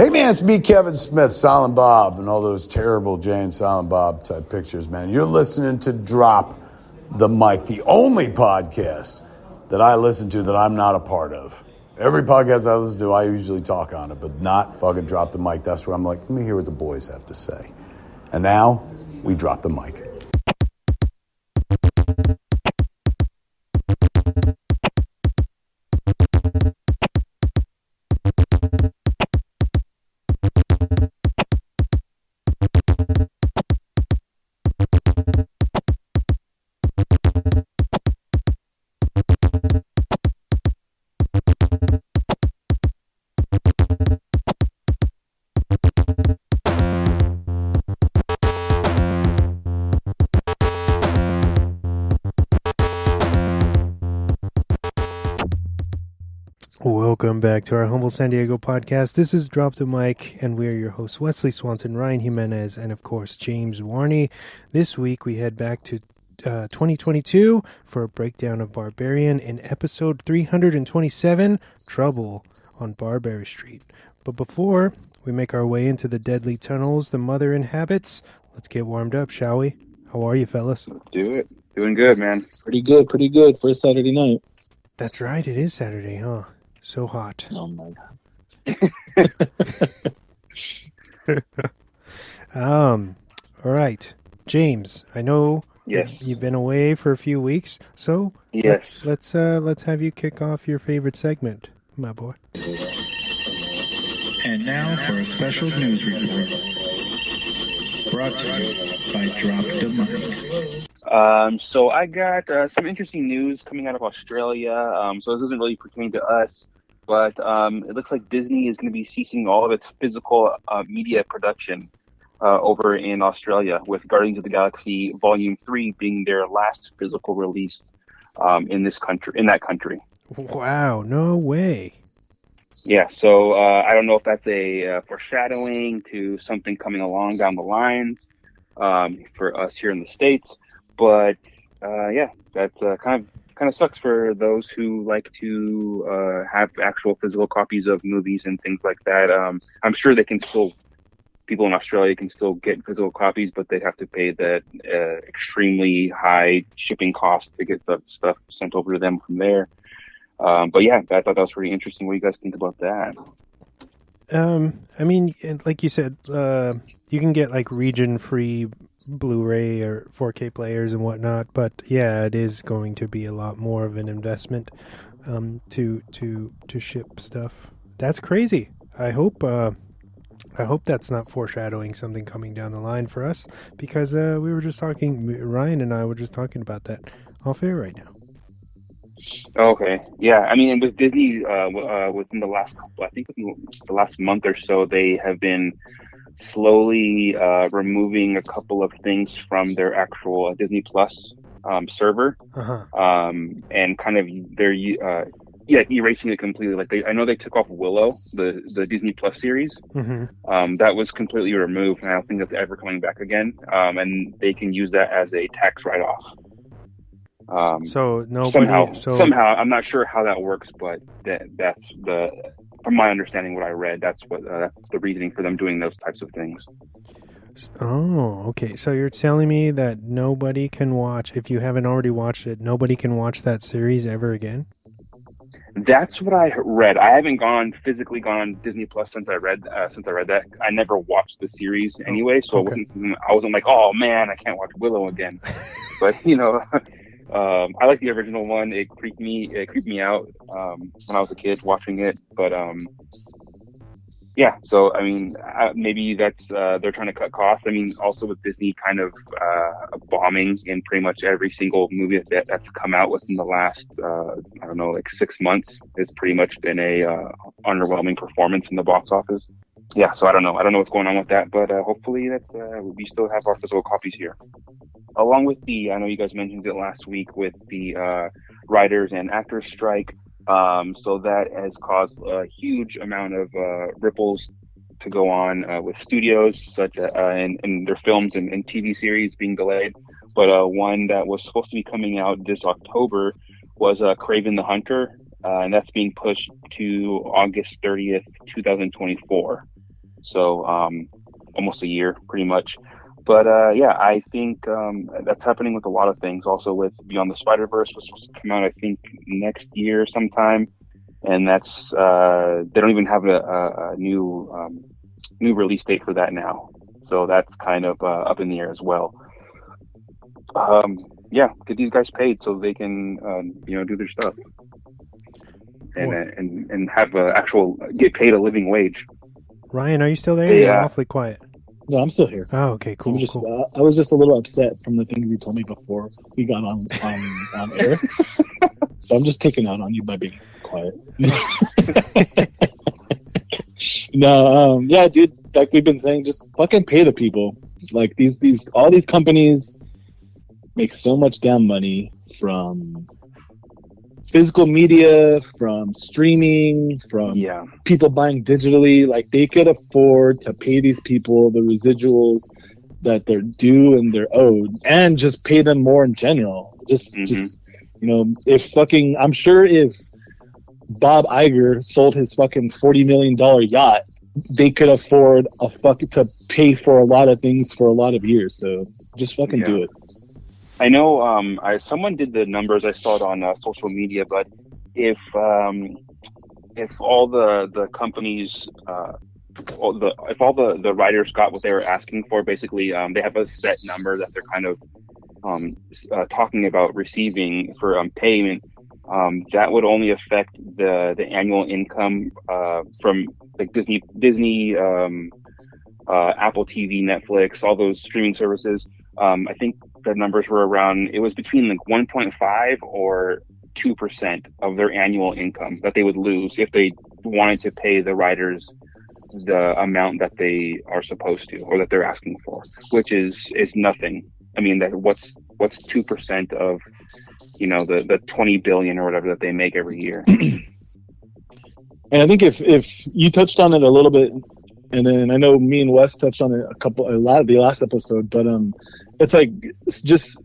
Hey man, it's me, Kevin Smith, Silent Bob, and all those terrible Jay and Silent Bob type pictures, man. You're listening to Drop the Mic, the only podcast that I listen to that I'm not a part of. Every podcast I listen to, I usually talk on it, but not fucking Drop the Mic. That's where I'm like, let me hear what the boys have to say. And now, we drop the mic. Welcome back to our humble San Diego podcast. This is Drop the Mic, and we are your hosts, Wesley Swanson, Ryan Jimenez, and of course, James Warney. This week, we head back to 2022 for a breakdown of Barbarian in episode 327, Trouble on Barbary Street. But before we make our way into the deadly tunnels the mother inhabits, let's get warmed up, shall we? How are you, fellas? Let's do it. Doing good, man. Pretty good for a Saturday night. That's right, it is Saturday, huh? So hot. Oh my god. All right, James. I know. Yes. You've been away for a few weeks, so yes. Let's have you kick off your favorite segment, my boy. And now for a special news report, brought to you by Drop the Mic. So I got some interesting news coming out of Australia. So this doesn't really pertain to us, but it looks like Disney is going to be ceasing all of its physical media production over in Australia, with Guardians of the Galaxy Volume 3 being their last physical release in that country. Wow, no way. Yeah, so I don't know if that's a foreshadowing to something coming along down the lines for us here in the States. But yeah, that kind of sucks for those who like to have actual physical copies of movies and things like that. I'm sure people in Australia can still get physical copies, but they'd have to pay that extremely high shipping cost to get the stuff sent over to them from there. But yeah, I thought that was pretty interesting. What do you guys think about that? I mean, like you said, you can get like region-free Blu-ray or 4K players and whatnot, but yeah, it is going to be a lot more of an investment to ship stuff. That's crazy. I hope that's not foreshadowing something coming down the line for us, because Ryan and I were just talking about that off air right now. Okay. Yeah. I mean, with Disney, within the last month or so, they have been slowly removing a couple of things from their actual Disney Plus server, and kind of they're erasing it completely. Like I know they took off Willow, the Disney Plus series. Mm-hmm. That was completely removed, and I don't think that's ever coming back again. And they can use that as a tax write-off. So nobody somehow I'm not sure how that works, but that's from my understanding, what I read, that's the reasoning for them doing those types of things. Oh, okay. So you're telling me that nobody can watch, if you haven't already watched it, nobody can watch that series ever again? That's what I read. I haven't physically gone on Disney Plus since I read that. I never watched the series anyway, so okay. I wasn't like, oh man, I can't watch Willow again. But I like the original one. It creeped me out when I was a kid watching it. But yeah, so I mean, maybe that's they're trying to cut costs. I mean, also with Disney kind of bombing in pretty much every single movie that's come out within the last 6 months. It's pretty much been a underwhelming performance in the box office. Yeah, so I don't know what's going on with that, but hopefully that we still have our physical copies here. Along with I know you guys mentioned it last week with the writers and actors strike. So that has caused a huge amount of ripples to go on with studios, such and their films and TV series being delayed. But one that was supposed to be coming out this October was Kraven the Hunter, and that's being pushed to August 30th, 2024. So almost a year, pretty much. But yeah, I think that's happening with a lot of things. Also with Beyond the Spider-Verse, was supposed to come out, I think, next year sometime, and that's they don't even have a new release date for that now. So that's kind of up in the air as well. Yeah, get these guys paid so they can do their stuff and have actual get paid a living wage. Ryan, are you still there? Yeah. You're awfully quiet. No, I'm still here. Oh, okay, cool. I was just a little upset from the things you told me before we got on air. So I'm just taking out on you by being quiet. No, yeah, dude, like we've been saying, just fucking pay the people. Like all these companies make so much damn money from physical media, from streaming, from people buying digitally. Like they could afford to pay these people the residuals that they're due and they're owed, and just pay them more in general. Just I'm sure if Bob Iger sold his fucking $40 million yacht, they could afford to pay for a lot of things for a lot of years. So just fucking do it. I know someone did the numbers. I saw it on social media, but if all the companies, if all the writers got what they were asking for, basically they have a set number that they're kind of talking about receiving for payment. That would only affect the annual income from like Disney, Apple TV, Netflix, all those streaming services. I think the numbers were around, it was between like 1.5 or 2% of their annual income that they would lose if they wanted to pay the writers the amount that they are supposed to or that they're asking for, which is nothing. I mean, what's 2% of the 20 billion or whatever that they make every year. And I think if you touched on it a little bit, and then I know me and Wes touched on it a lot of the last episode, but it's like just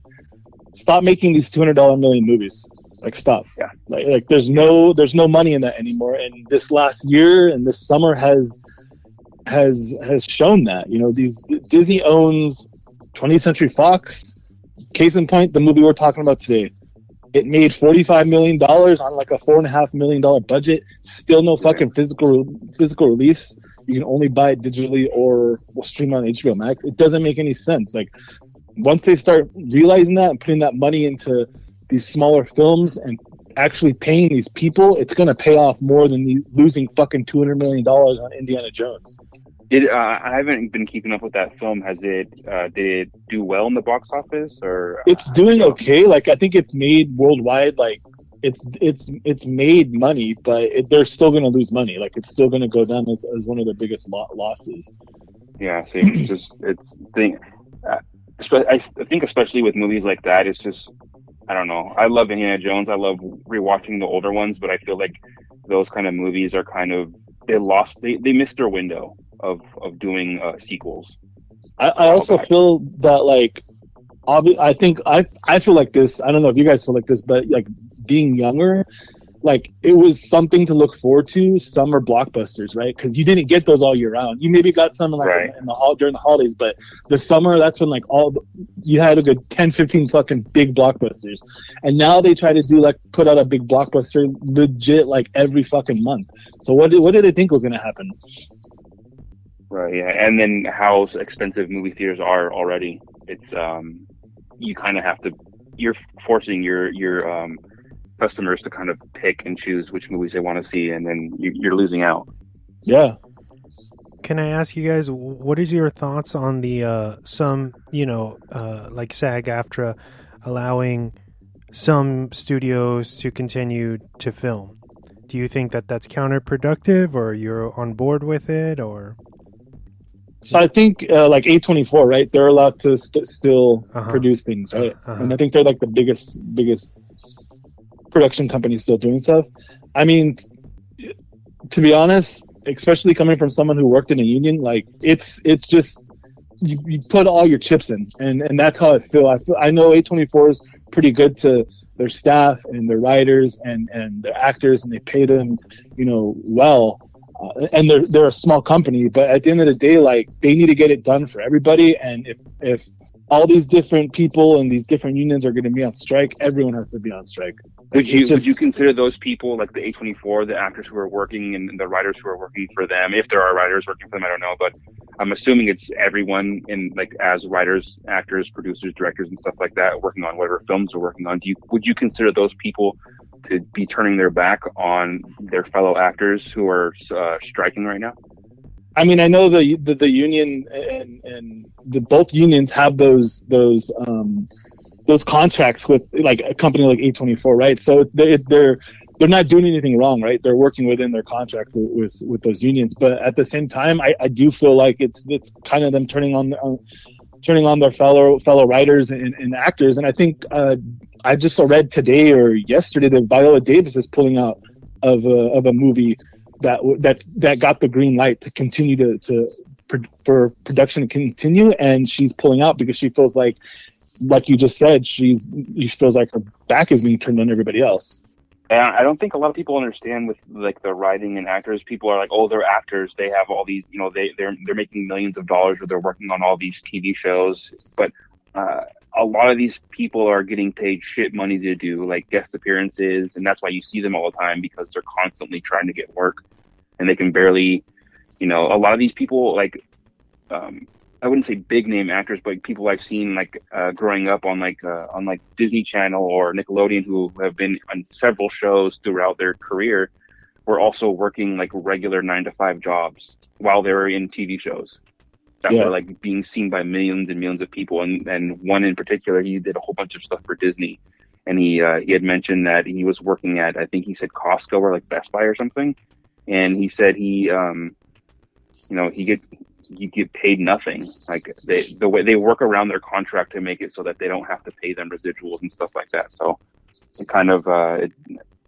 stop making these $200 million movies. Like stop. Yeah. Like there's no money in that anymore. And this last year and this summer has shown that. These Disney owns 20th Century Fox. Case in point, the movie we're talking about today. It made $45 million on like a $4.5 million budget. Still no fucking physical release. You can only buy it digitally or stream on HBO Max. It doesn't make any sense. Like once they start realizing that and putting that money into these smaller films and actually paying these people, it's gonna pay off more than losing fucking $200 million on Indiana Jones. I haven't been keeping up with that film. Did it do well in the box office or? It's doing okay. Like I think it's made worldwide. Like it's made money, but they're still gonna lose money. Like it's still gonna go down as one of their biggest losses. Yeah, see, I think especially with movies like that, it's just, I don't know. I love Indiana Jones. I love rewatching the older ones, but I feel like those kind of movies are kind of, they missed their window of doing sequels. I also feel that like, I think I feel like this. I don't know if you guys feel like this, but like being younger, like it was something to look forward to. Summer blockbusters, right? Because you didn't get those all year round. You maybe got some during the holidays, but the summer, that's when like you had a good 10, 15 fucking big blockbusters. And now they try to put out a big blockbuster legit like every fucking month. So what did they think was gonna happen? Right, yeah, and then how expensive movie theaters are already. It's you kind of have to. You're forcing your customers to kind of pick and choose which movies they want to see, and then you're losing out. Yeah. Can I ask you guys, what is your thoughts on the like SAG-AFTRA allowing some studios to continue to film? Do you think that that's counterproductive, or you're on board with it, or? So I think like A24, right? They're allowed to still produce things, right? And I think they're like the biggest production company still doing stuff. I mean, to be honest, especially coming from someone who worked in a union, like it's just you put all your chips in, and that's how I feel. I know A24 is pretty good to their staff and their writers and their actors, and they pay them, well. and they're a small company, but at the end of the day, like, they need to get it done for everybody. And if all these different people and these different unions are going to be on strike, everyone has to be on strike. Would you consider those people, like the A24, the actors who are working and the writers who are working for them, if there are writers working for them, I don't know, but I'm assuming it's everyone in, like, as writers, actors, producers, directors, and stuff like that, working on whatever films they're working on. Would you consider those people to be turning their back on their fellow actors who are striking right now? I mean, I know the union and both unions have those contracts with, like, a company like A24, right? So they're not doing anything wrong, right? They're working within their contract with those unions. But at the same time, I do feel like it's kind of them turning on their fellow writers and actors. And I think I just read today or yesterday that Viola Davis is pulling out of a movie that got the green light to continue for production to continue, and she's pulling out because she feels like you just said, she feels like her back is being turned on everybody else. And I don't think a lot of people understand with, like, the writing and actors. People are like, oh, they're actors. They have all these, you know, they're making millions of dollars, or they're working on all these TV shows. But a lot of these people are getting paid shit money to do, like, guest appearances, and that's why you see them all the time, because they're constantly trying to get work, and they can barely, you know, a lot of these people, like, I wouldn't say big name actors, but people I've seen, like, growing up on Disney Channel or Nickelodeon, who have been on several shows throughout their career, were also working, like, regular 9-to-5 jobs while they were in TV shows that were, like, being seen by millions and millions of people. And one in particular, he did a whole bunch of stuff for Disney, and he had mentioned that he was working at, I think he said Costco or, like, Best Buy or something, and he said you get paid nothing. Like, the way they work around their contract to make it so that they don't have to pay them residuals and stuff like that. So it kind of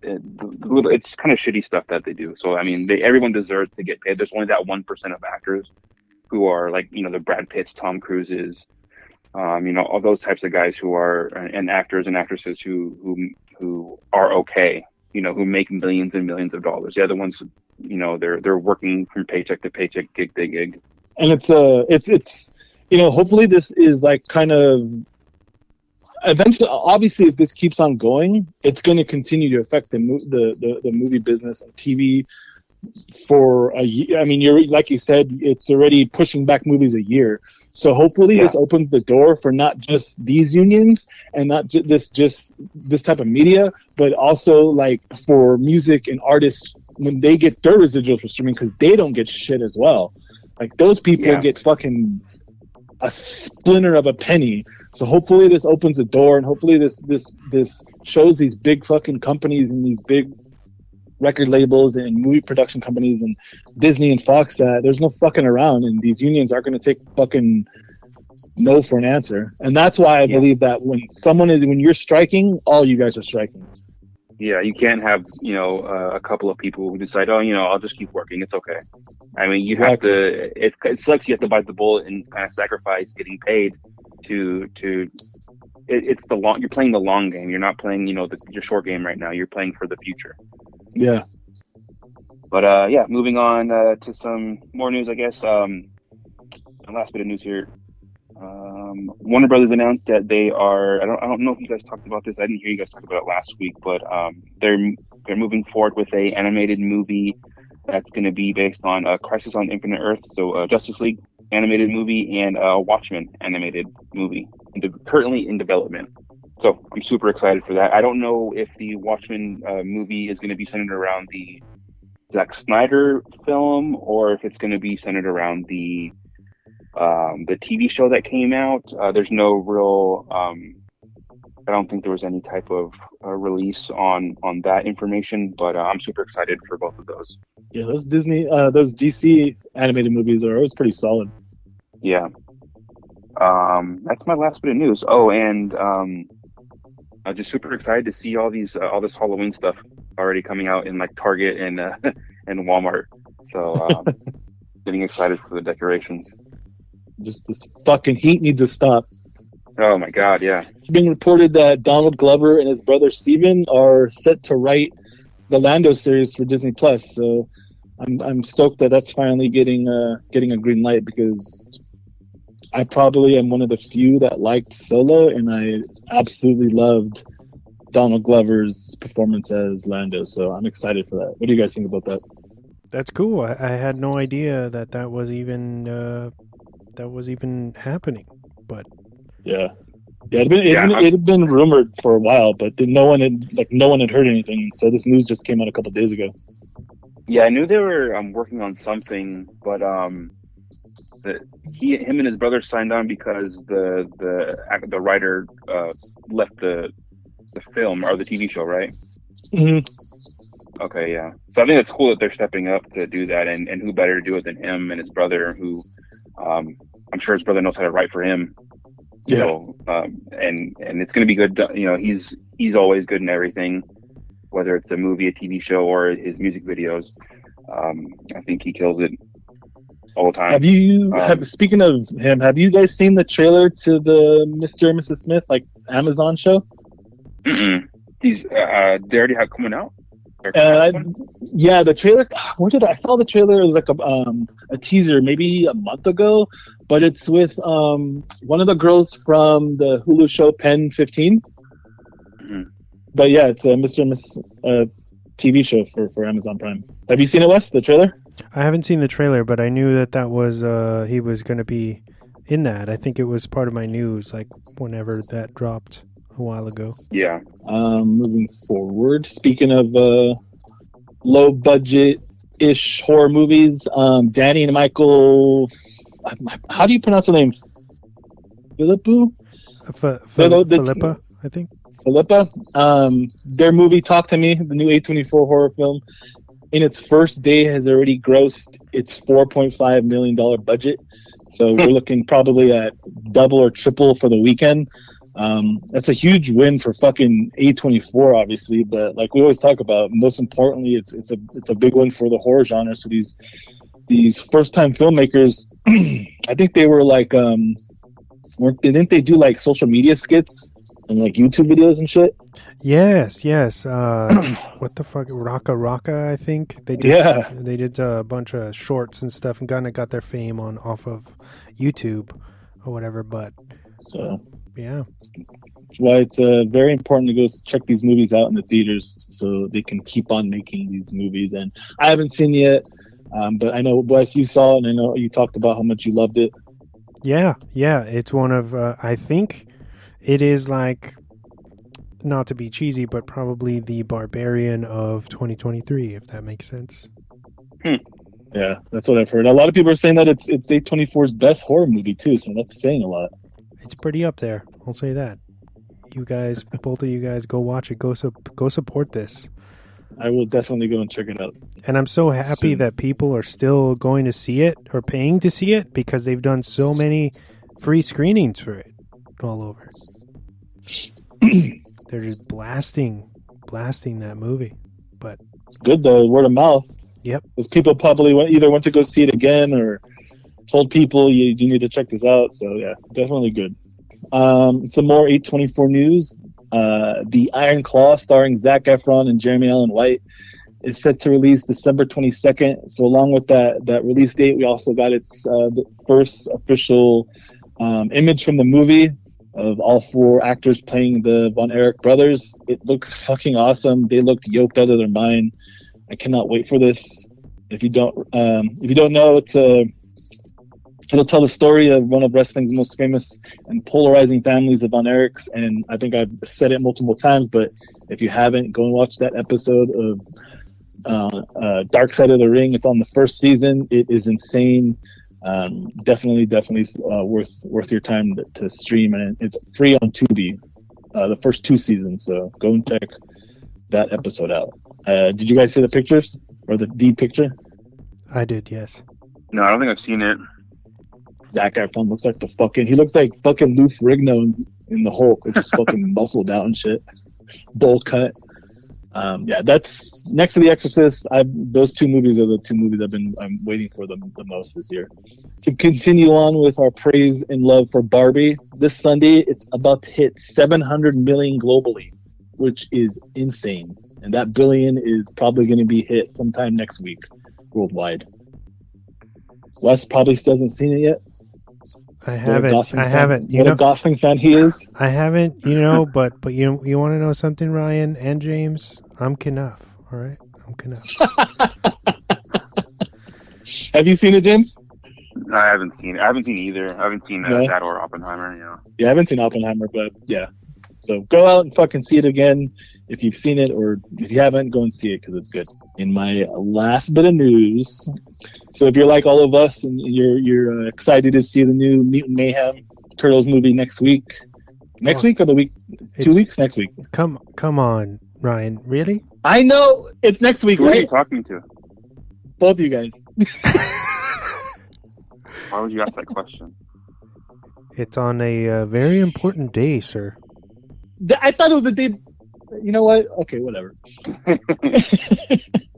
it's kind of shitty stuff that they do. So I mean, everyone deserves to get paid. There's only that 1% of actors who are, like, you know, the Brad Pitts, Tom Cruises, you know, all those types of guys who are, and actors and actresses who are okay, you know, who make millions and millions of dollars. The other ones, you know, they're working from paycheck to paycheck, gig to gig. And it's you know, hopefully this is, like, kind of eventually, obviously, if this keeps on going, it's going to continue to affect the movie business and TV for a year. I mean, like you said, it's already pushing back movies a year. So hopefully this opens the door for not just these unions and not just this type of media, but also, like, for music and artists when they get their residuals for streaming, because they don't get shit as well. Like, those people get fucking a splinter of a penny. So hopefully this opens the door, and hopefully this shows these big fucking companies and these big record labels and movie production companies and Disney and Fox that there's no fucking around, and these unions aren't going to take fucking no for an answer. And that's why I believe that when you're striking, all you guys are striking. Yeah, you can't have, you know, a couple of people who decide, oh, you know, I'll just keep working. It's okay. I mean, you have to. It sucks. You have to bite the bullet and kind of sacrifice getting paid to. It's the long. You're playing the long game. You're not playing, you know, your short game right now. You're playing for the future. Yeah. But moving on to some more news, I guess. The last bit of news here. Warner Brothers announced that they are. I don't know if you guys talked about this. I didn't hear you guys talk about it last week, but they're moving forward with a animated movie that's going to be based on Crisis on Infinite Earth, so Justice League animated movie and Watchmen animated movie, currently in development. So I'm super excited for that. I don't know if the Watchmen movie is going to be centered around the Zack Snyder film, or if it's going to be centered around the TV show that came out. There's no real. I don't think there was any type of release on that information, but I'm super excited for both of those. Yeah, those DC animated movies are always pretty solid. Yeah. That's my last bit of news. Oh, and I'm just super excited to see all this Halloween stuff already coming out in, like, Target and Walmart. So getting excited for the decorations. Just this fucking heat needs to stop. Oh my God, yeah. It's being reported that Donald Glover and his brother Steven are set to write the Lando series for Disney Plus. So I'm stoked that that's finally getting a green light, because I probably am one of the few that liked Solo, and I absolutely loved Donald Glover's performance as Lando. So I'm excited for that. What do you guys think about that? That's cool. I had no idea that was even happening. But Yeah. Yeah, it had been rumored for a while, but no one had heard anything. So this news just came out a couple days ago. Yeah, I knew they were working on something, but him and his brother signed on because the writer left the film or the TV show, right? Mm-hmm. Okay, yeah. So I think it's cool that they're stepping up to do that, and who better to do it than him and his brother, who I'm sure his brother knows how to write for him. Yeah. So, and it's going to be good. You know, he's always good in everything, whether it's a movie, a TV show, or his music videos. I think he kills it all the time. Speaking of him, have you guys seen the trailer to the Mr. and Mrs. Smith Amazon show? Mm-mm. They already have coming out. Yeah, the trailer. I saw the trailer? It was like a teaser maybe a month ago, but it's with one of the girls from the Hulu show Pen 15. Mm-hmm. But yeah, it's a Mr. and Mrs. TV show for Amazon Prime. Have you seen it, Wes? The trailer? I haven't seen the trailer, but I knew that was he was going to be in that. I think it was part of my news, like whenever that dropped a while ago. Yeah. Moving forward, speaking of low budget ish horror movies, Danny and Michael. How do you pronounce the name? Philippa, I think. Philippa. Their movie Talk to Me, the new A24 horror film, in its first day has already grossed its $4.5 million budget. So we're looking probably at double or triple for the weekend. That's a huge win for fucking A24, obviously, but like we always talk about, most importantly, it's a big win for the horror genre. So these first time filmmakers, I think they were like, didn't they do like social media skits and like YouTube videos and shit? Yes. What the fuck? Raka, I think they did. Yeah, they did a bunch of shorts and stuff, and kind of got their fame off of YouTube or whatever. But so yeah, that's why it's very important to go check these movies out in the theaters so they can keep on making these movies. And I haven't seen yet, but I know Wes, you saw it, and I know you talked about how much you loved it. Yeah, it's one of I think it is like, not to be cheesy, but probably the Barbarian of 2023, if that makes sense. Yeah, that's what I've heard. A lot of people are saying that it's A24's best horror movie too, so that's saying a lot. It's pretty up there. I'll say that. You guys, both of you guys, go watch it. Go support this. I will definitely go and check it out. And I'm so happy that people are still going to see it or paying to see it, because they've done so many free screenings for it all over. They're just blasting that movie. But it's good though, word of mouth. Yep. Because people probably went to go see it again, or told people you need to check this out. So yeah, definitely good. Some more A24 news. The Iron Claw, starring Zac Efron and Jeremy Allen White, is set to release December 22nd. So along with that release date, we also got its the first official image from the movie of all four actors playing the Von Erich brothers. It looks fucking awesome. They look yoked out of their mind. I cannot wait for this. If you don't know, it'll tell the story of one of wrestling's most famous and polarizing families, the Von Erichs. And I think I've said it multiple times, but if you haven't, go and watch that episode of Dark Side of the Ring. It's on the first season. It is insane. Definitely worth your time to stream, and it's free on Tubi. The first two seasons, so go and check that episode out. Did you guys see the pictures or the picture? I did, yes. No, I don't think I've seen it. Zac Efron looks like he looks like fucking Lou Ferrigno in the Hulk, which is fucking muscled out and shit, bowl cut. Yeah, that's next to The Exorcist. Those two movies are the two movies I'm waiting for the most this year. To continue on with our praise and love for Barbie, this Sunday it's about to hit 700 million globally, which is insane. And that billion is probably going to be hit sometime next week. worldwide. Wes probably still hasn't seen it yet. I haven't. What a Gosling fan he is. I haven't. But you want to know something, Ryan and James? I'm Knuff. All right, I'm Knuff. Have you seen it, James? I haven't seen it. I haven't seen either. I haven't seen that or Oppenheimer. Yeah, I haven't seen Oppenheimer, but yeah. So go out and fucking see it again if you've seen it, or if you haven't, go and see it because it's good. In my last bit of news, so if you're like all of us and you're excited to see the new Mutant Mayhem Turtles movie next week, week or the week, 2 weeks next week. Come on, Ryan, really? I know it's next week, Who right? are you talking to? Both of you guys. Why would you ask that question? It's on a very important day, sir. I thought it was the day. You know what? Okay, whatever.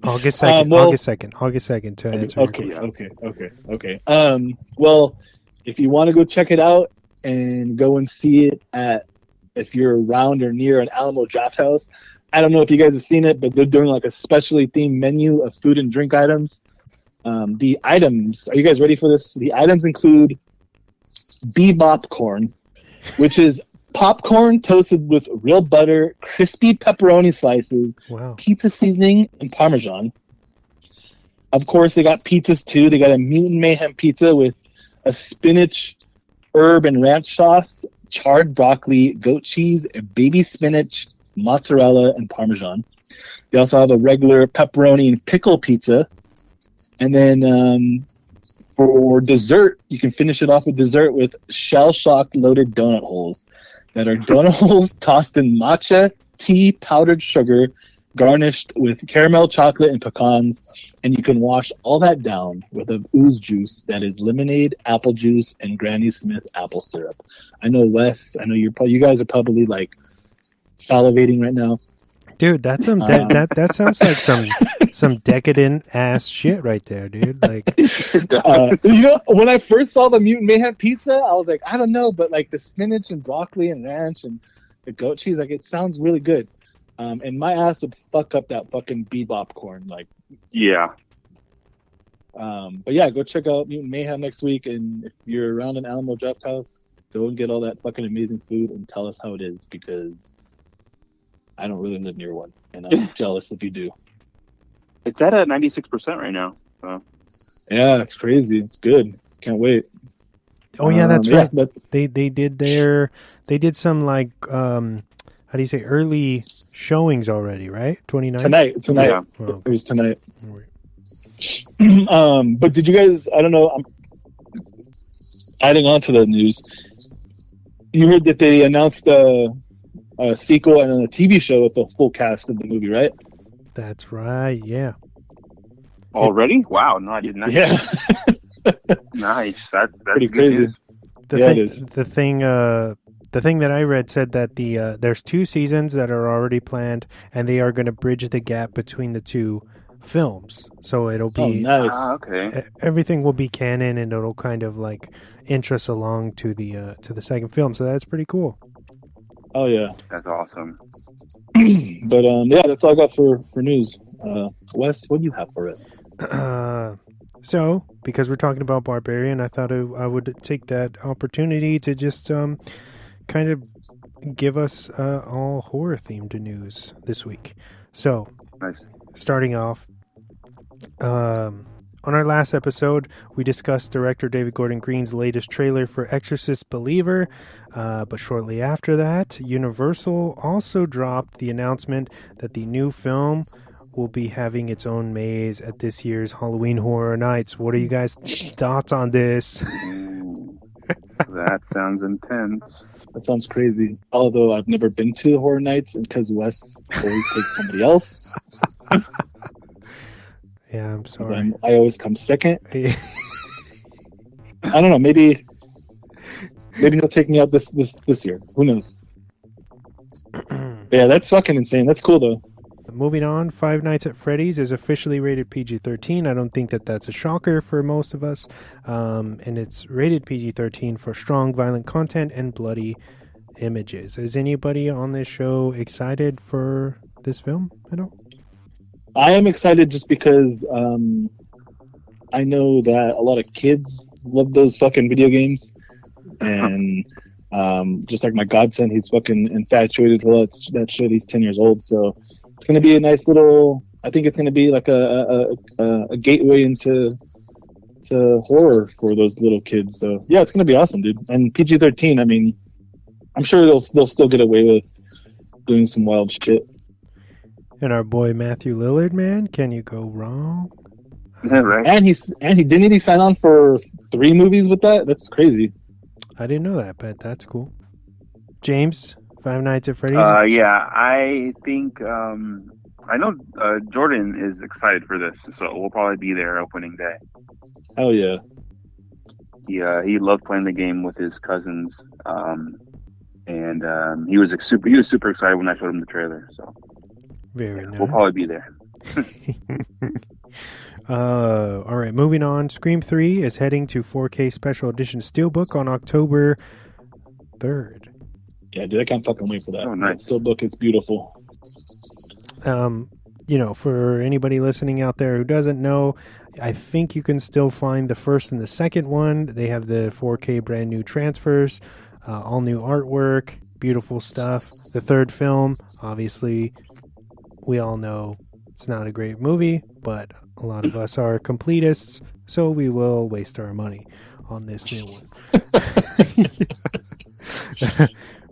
August 2nd. August 2nd to answer. Okay. Well, if you want to go check it out and go and see it if you're around or near an Alamo Draft House, I don't know if you guys have seen it, but they're doing like a specially themed menu of food and drink items. The items, are you guys ready for this? The items include bebop corn, which is popcorn toasted with real butter, crispy pepperoni slices, pizza seasoning, and Parmesan. Of course, they got pizzas too. They got a Mutant Mayhem pizza with a spinach, herb, and ranch sauce, charred broccoli, goat cheese, baby spinach, mozzarella, and Parmesan. They also have a regular pepperoni and pickle pizza. And then for dessert, you can finish it off with dessert with shell-shock loaded donut holes that are donut holes tossed in matcha, tea, powdered sugar, garnished with caramel, chocolate, and pecans. And you can wash all that down with a ooze juice that is lemonade, apple juice, and Granny Smith apple syrup. I know, Wes, you guys are probably like salivating right now. Dude, that's that sounds like some decadent ass shit right there, dude. Like, when I first saw the Mutant Mayhem pizza, I was like, I don't know, but like the spinach and broccoli and ranch and the goat cheese, like it sounds really good. And my ass would fuck up that fucking bebop corn, like. Yeah. But yeah, go check out Mutant Mayhem next week, and if you're around an Alamo Draft House, go and get all that fucking amazing food and tell us how it is, because I don't really live near one, and I'm jealous if you do. It's at 96% right now. So. Yeah, it's crazy. It's good. Can't wait. Oh yeah, that's right. But they did some like how do you say, early showings already, right? 29 tonight. Yeah. Oh, okay. It was tonight. But did you guys? I don't know. I'm adding on to the news. You heard that they announced a sequel and then a TV show with the full cast of the movie, right? That's right. Yeah. Already? Wow. No, I did not. Yeah. Nice. That's pretty good crazy. news. It is. The thing that I read said that there's 2 seasons that are already planned, and they are going to bridge the gap between the 2 films. So it'll be nice. Okay. Everything will be canon, and it'll kind of like inch us along to the second film. So that's pretty cool. Oh yeah. That's awesome. But yeah, that's all I got for news. Wes, what do you have for us? So, because we're talking about Barbarian, I thought I would take that opportunity to just kind of give us all horror-themed news this week. So, Nice. Starting off, on our last episode, we discussed director David Gordon Green's latest trailer for Exorcist Believer, but shortly after that, Universal also dropped the announcement that the new film will be having its own maze at this year's Halloween Horror Nights. What are you guys' thoughts on this? Ooh, that sounds intense. That sounds crazy. Although I've never been to Horror Nights, and because Wes always takes somebody else. Yeah, I'm sorry. I always come second. I don't know. Maybe he'll take me out this year. Who knows? Yeah, that's fucking insane. That's cool though. Moving on, Five Nights at Freddy's is officially rated PG-13. I don't think that that's a shocker for most of us. And it's rated PG-13 for strong, violent content and bloody images. Is anybody on this show excited for this film at all? I am excited just because I know that a lot of kids love those fucking video games, and just like my godson, he's fucking infatuated with that shit. He's 10 years old, so it's gonna be a nice little. I think it's gonna be like a gateway into horror for those little kids. So yeah, it's gonna be awesome, dude. And PG-13. I mean, I'm sure they'll still get away with doing some wild shit. And our boy Matthew Lillard, man, can you go wrong? Yeah, right. And he didn't he sign on for 3 movies with that? That's crazy. I didn't know that, but that's cool. James, Five Nights at Freddy's? Yeah, I think I know Jordan is excited for this, so we'll probably be there opening day. Hell yeah. He loved playing the game with his cousins, and he was super excited when I showed him the trailer. So Very nice. we'll probably be there. All right, moving on. Scream 3 is heading to 4K Special Edition Steelbook on October 3rd. Yeah, dude, I can't fucking wait for that. Oh, nice. That Steelbook is beautiful. For anybody listening out there who doesn't know, I think you can still find the first and the second one. They have the 4K brand new transfers, all new artwork, beautiful stuff. The third film, obviously, we all know it's not a great movie, but a lot of us are completists, so we will waste our money on this new one.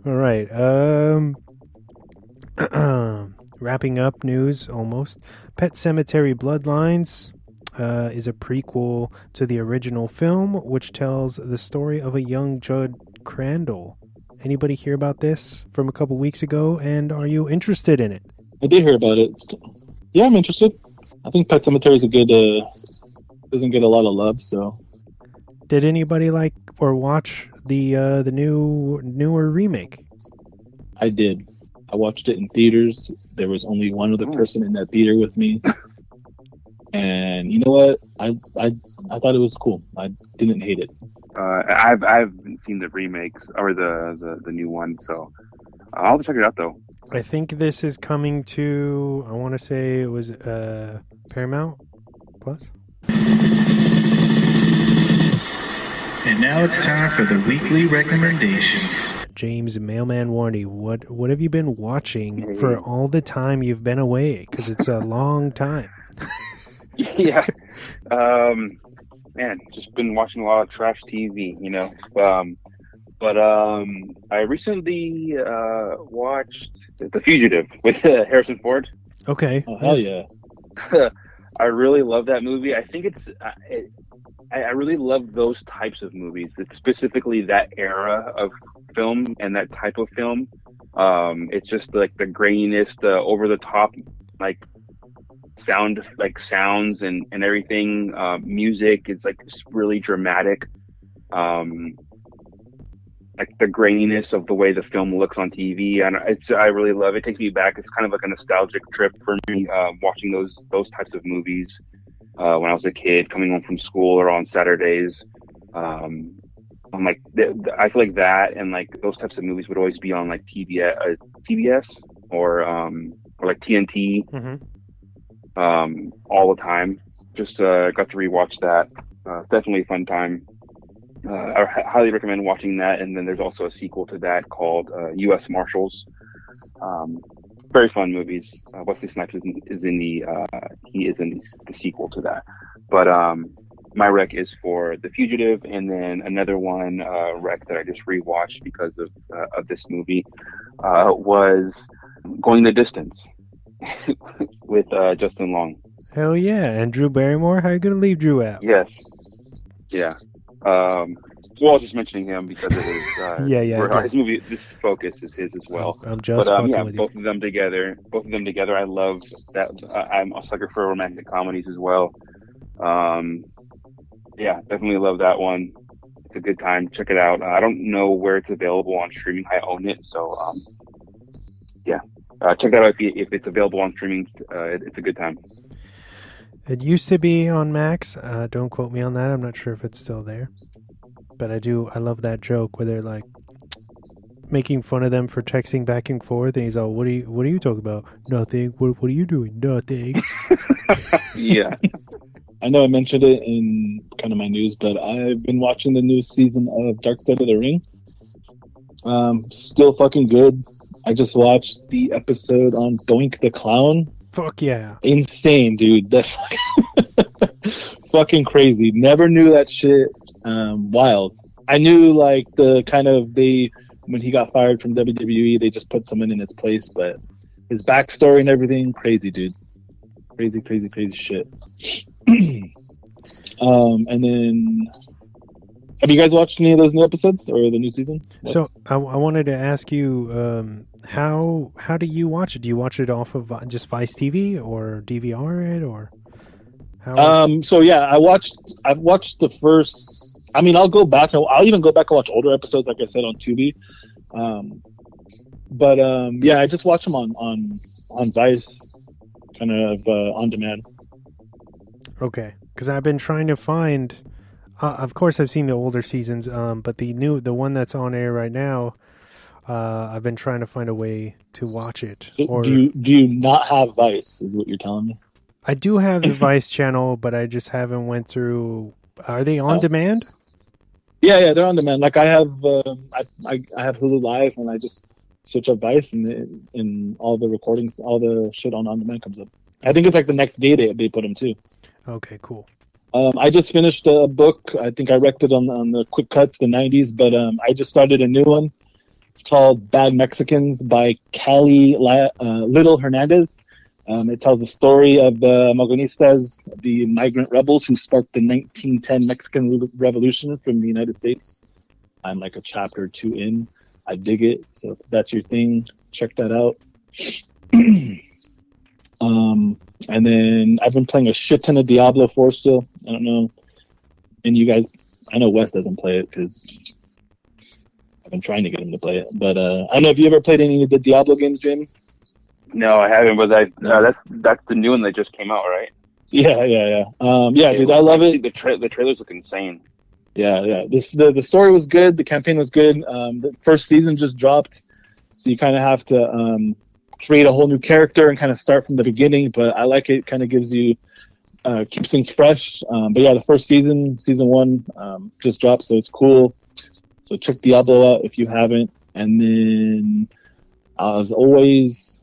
All right. Wrapping up news almost. Pet Sematary Bloodlines is a prequel to the original film, which tells the story of a young Judd Crandall. Anybody hear about this from a couple weeks ago, and are you interested in it? I did hear about it. Yeah, I'm interested. I think Pet Sematary is a good. Doesn't get a lot of love, so. Did anybody like or watch the newer remake? I did. I watched it in theaters. There was only one other person in that theater with me, and you know what? I thought it was cool. I didn't hate it. I haven't seen the remakes or the new one, so I'll have to check it out though. I think this is coming to, I want to say it was Paramount Plus. And now it's time for the weekly recommendations. James Mailman Warney, what have you been watching for all the time you've been away? Because it's a long time. Yeah. Man, just been watching a lot of trash TV, you know. But I recently watched The Fugitive with Harrison Ford. Okay. Oh, hell yeah. I really love that movie. I think I really love those types of movies. It's specifically that era of film and that type of film. It's just like the graininess, the over the top, like sounds and everything. Music is like really dramatic. Like the graininess of the way the film looks on TV, and I really love it. It takes me back. It's kind of like a nostalgic trip for me, watching those types of movies when I was a kid, coming home from school or on Saturdays. I'm like, I feel like that and like those types of movies would always be on like TBS or like TNT, all the time. Just got to rewatch that. Definitely a fun time. I highly recommend watching that. And then there's also a sequel to that called U.S. Marshals. Very fun movies. Wesley Snipes is in the sequel to that. But my rec is for The Fugitive, and then another one rec that I just rewatched because of this movie was Going the Distance with Justin Long. Hell yeah. And Drew Barrymore? How are you going to leave Drew out? Yes. Yeah. Well, I was just mentioning him because of his his movie. This focus is his as well. I'm just fucking with you. Both of them together. I love that. I'm a sucker for romantic comedies as well. Yeah, definitely love that one. It's a good time. Check it out. I don't know where it's available on streaming. I own it, so yeah, check that out if it's available on streaming. It's a good time. It used to be on Max. Don't quote me on that. I'm not sure if it's still there. But I love that joke where they're like making fun of them for texting back and forth, and he's all, "What are you talking about? Nothing. What are you doing? Nothing." Yeah. I know I mentioned it in kind of my news, but I've been watching the new season of Dark Side of the Ring. Still fucking good. I just watched the episode on Doink the Clown. Fuck yeah. Insane, dude. That's fucking crazy. Never knew that shit. Wild. I knew like the kind of when he got fired from WWE, they just put someone in his place, but his backstory and everything, crazy, dude. Crazy shit. And then, have you guys watched any of those new episodes or the new season? What? So I wanted to ask you, how do you watch it? Do you watch it off of just Vice TV or DVR it or how? So yeah, I've watched the first. I mean, I'll even go back and watch older episodes, like I said, on Tubi. But yeah, I just watch them on Vice, kind of on demand. Okay, because I've been trying to find. Of course, I've seen the older seasons, but the one that's on air right now, I've been trying to find a way to watch it. So do you not have Vice? Is what you're telling me? I do have the Vice channel, but I just haven't went through. Are they on demand? Yeah, they're on demand. Like I have Hulu Live, and I just search up Vice, and all the recordings, all the shit on demand comes up. I think it's like the next day they put them too. Okay, cool. I just finished a book. I think I wrecked it on the quick cuts, the 90s, but I just started a new one. It's called Bad Mexicans by Cali Little Hernandez. It tells the story of the Mogonistas, the migrant rebels who sparked the 1910 Mexican Revolution from the United States. I'm like a chapter 2 in. I dig it. So if that's your thing, check that out. And then I've been playing a shit ton of Diablo 4 still. I don't know. And you guys, I know Wes doesn't play it because I've been trying to get him to play it. But I don't know if you ever played any of the Diablo games, James? No, I haven't. But that's the new one that just came out, right? Yeah. Yeah, dude, I love it. The trailers look insane. Yeah. The story was good. The campaign was good. The first season just dropped, so you kind of have to create a whole new character and kind of start from the beginning. But I like it. Kind of gives you keeps things fresh. But yeah, the first season 1, just dropped, so it's cool. So check Diablo out if you haven't. And then, as always,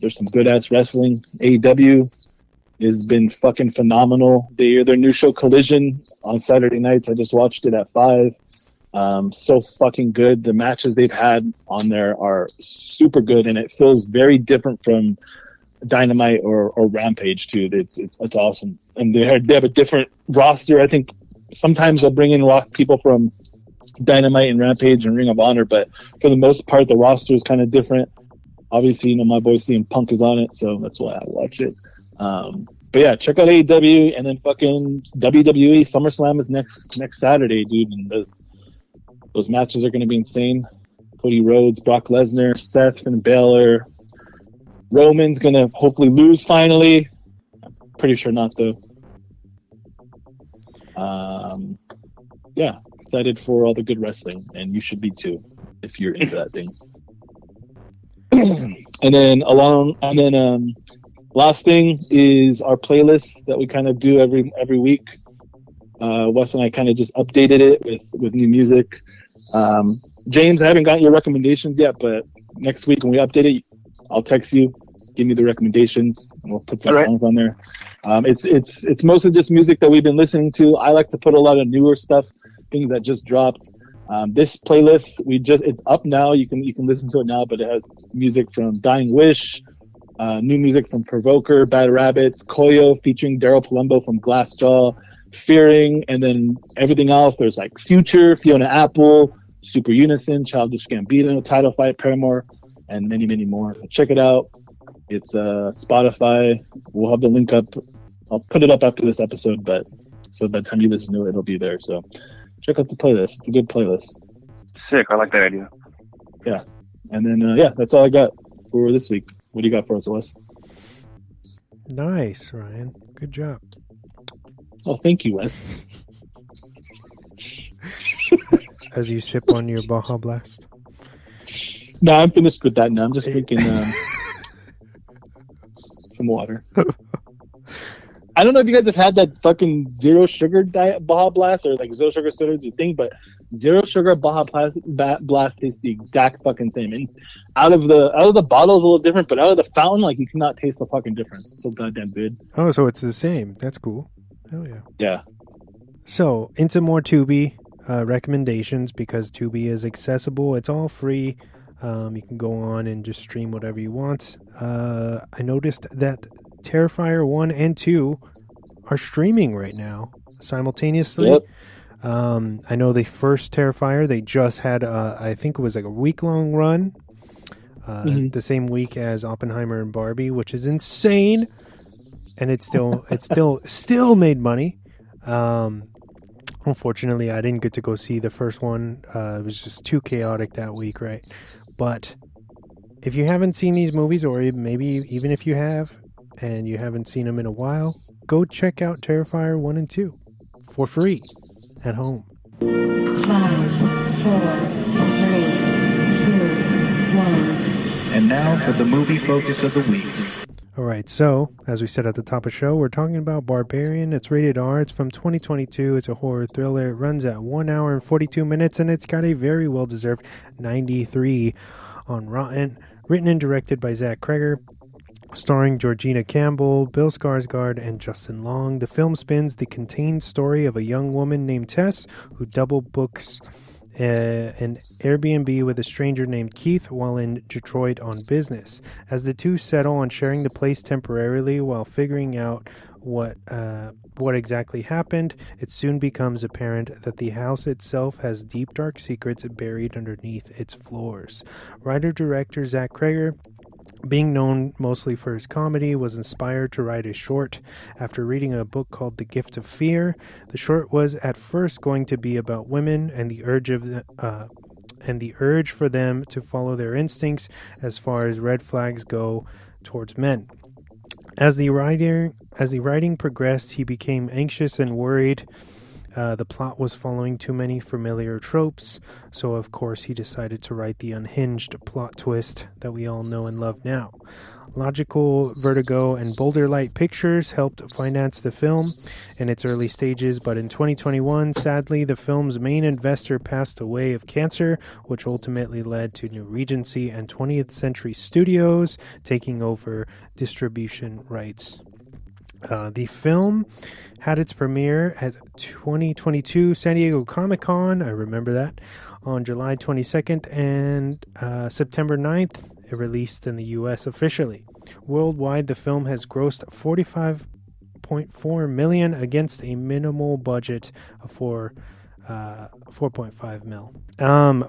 there's some good ass wrestling. AEW has been fucking phenomenal. Their new show Collision on Saturday nights. I just watched it at 5. So fucking good. The matches they've had on there are super good, and it feels very different from Dynamite or Rampage too. It's awesome, and they have a different roster. I think sometimes they'll bring in people from Dynamite and Rampage and Ring of Honor, but for the most part, the roster is kind of different. Obviously, my boy CM Punk is on it, so that's why I watch it. But yeah, check out AEW, and then fucking WWE SummerSlam is next Saturday, dude, and those matches are going to be insane. Cody Rhodes, Brock Lesnar, Seth and Baylor. Roman's going to hopefully lose finally. Pretty sure not, though. Yeah, excited for all the good wrestling, and you should be too if you're into that thing. And then last thing is our playlist that we kind of do every week. Wes and I kind of just updated it with new music. James, I haven't gotten your recommendations yet, but next week when we update it, I'll text you, give me the recommendations, and we'll put some songs on there. It's mostly just music that we've been listening to. I like to put a lot of newer stuff, things that just dropped. This playlist, it's up now. You can listen to it now, but it has music from Dying Wish, new music from Provoker, Bad Rabbits, Koyo featuring Daryl Palumbo from Glassjaw, Fearing, and then everything else. There's like Future, Fiona Apple, Super Unison, Childish Gambino, Title Fight, Paramore, and many, many more. Check it out. It's Spotify. We'll have the link up. I'll put it up after this episode, so by the time you listen to it, it'll be there. So check out the playlist. It's a good playlist. Sick. I like that idea. Yeah. And then, that's all I got for this week. What do you got for us, Wes? Nice, Ryan. Good job. Oh, thank you, Wes. As you sip on your Baja Blast. No, I'm finished with that now. I'm just drinking some water. I don't know if you guys have had that fucking zero sugar diet Baja Blast or like zero sugar soda, you think, but zero sugar Baja Blast tastes the exact fucking same. And out of the bottle is a little different, but out of the fountain, like you cannot taste the fucking difference. It's so goddamn good. Oh, so it's the same. That's cool. Hell yeah. Yeah. So into more Tubi recommendations, because Tubi is accessible. It's all free. You can go on and just stream whatever you want. I noticed that Terrifier 1 and 2 are streaming right now simultaneously. Yep. I know the first Terrifier, they just had, I think it was like a week-long run, the same week as Oppenheimer and Barbie, which is insane. And it still made money. Unfortunately, I didn't get to go see the first one. It was just too chaotic that week, right? But if you haven't seen these movies, or maybe even if you have, and you haven't seen them in a while, go check out Terrifier 1 and 2 for free at home. 5, 4, 3, 2, 1. And now for the movie focus of the week. All right, so as we said at the top of the show, we're talking about Barbarian. It's rated R. It's from 2022. It's a horror thriller. It runs at 1 hour and 42 minutes, and it's got a very well-deserved 93 on Rotten. Written and directed by Zach Kreger, starring Georgina Campbell, Bill Skarsgård, and Justin Long. The film spins the contained story of a young woman named Tess who double books an Airbnb with a stranger named Keith while in Detroit on business. As the two settle on sharing the place temporarily while figuring out what exactly happened, it soon becomes apparent that the house itself has deep, dark secrets buried underneath its floors. Writer-director Zach Kreger, being known mostly for his comedy, was inspired to write a short after reading a book called The Gift of Fear. The short was at first going to be about women and the urge for them to follow their instincts as far as red flags go towards men. As the writing progressed, he became anxious and worried. The plot was following too many familiar tropes, so of course he decided to write the unhinged plot twist that we all know and love now. Logical, Vertigo, and Boulder Light Pictures helped finance the film in its early stages, but in 2021, sadly, the film's main investor passed away of cancer, which ultimately led to New Regency and 20th Century Studios taking over distribution rights. The film had its premiere at 2022 San Diego Comic-Con, I remember that, on July 22nd, and September 9th, it released in the U.S. officially. Worldwide, the film has grossed $45.4 million against a minimal budget of $4.5 million.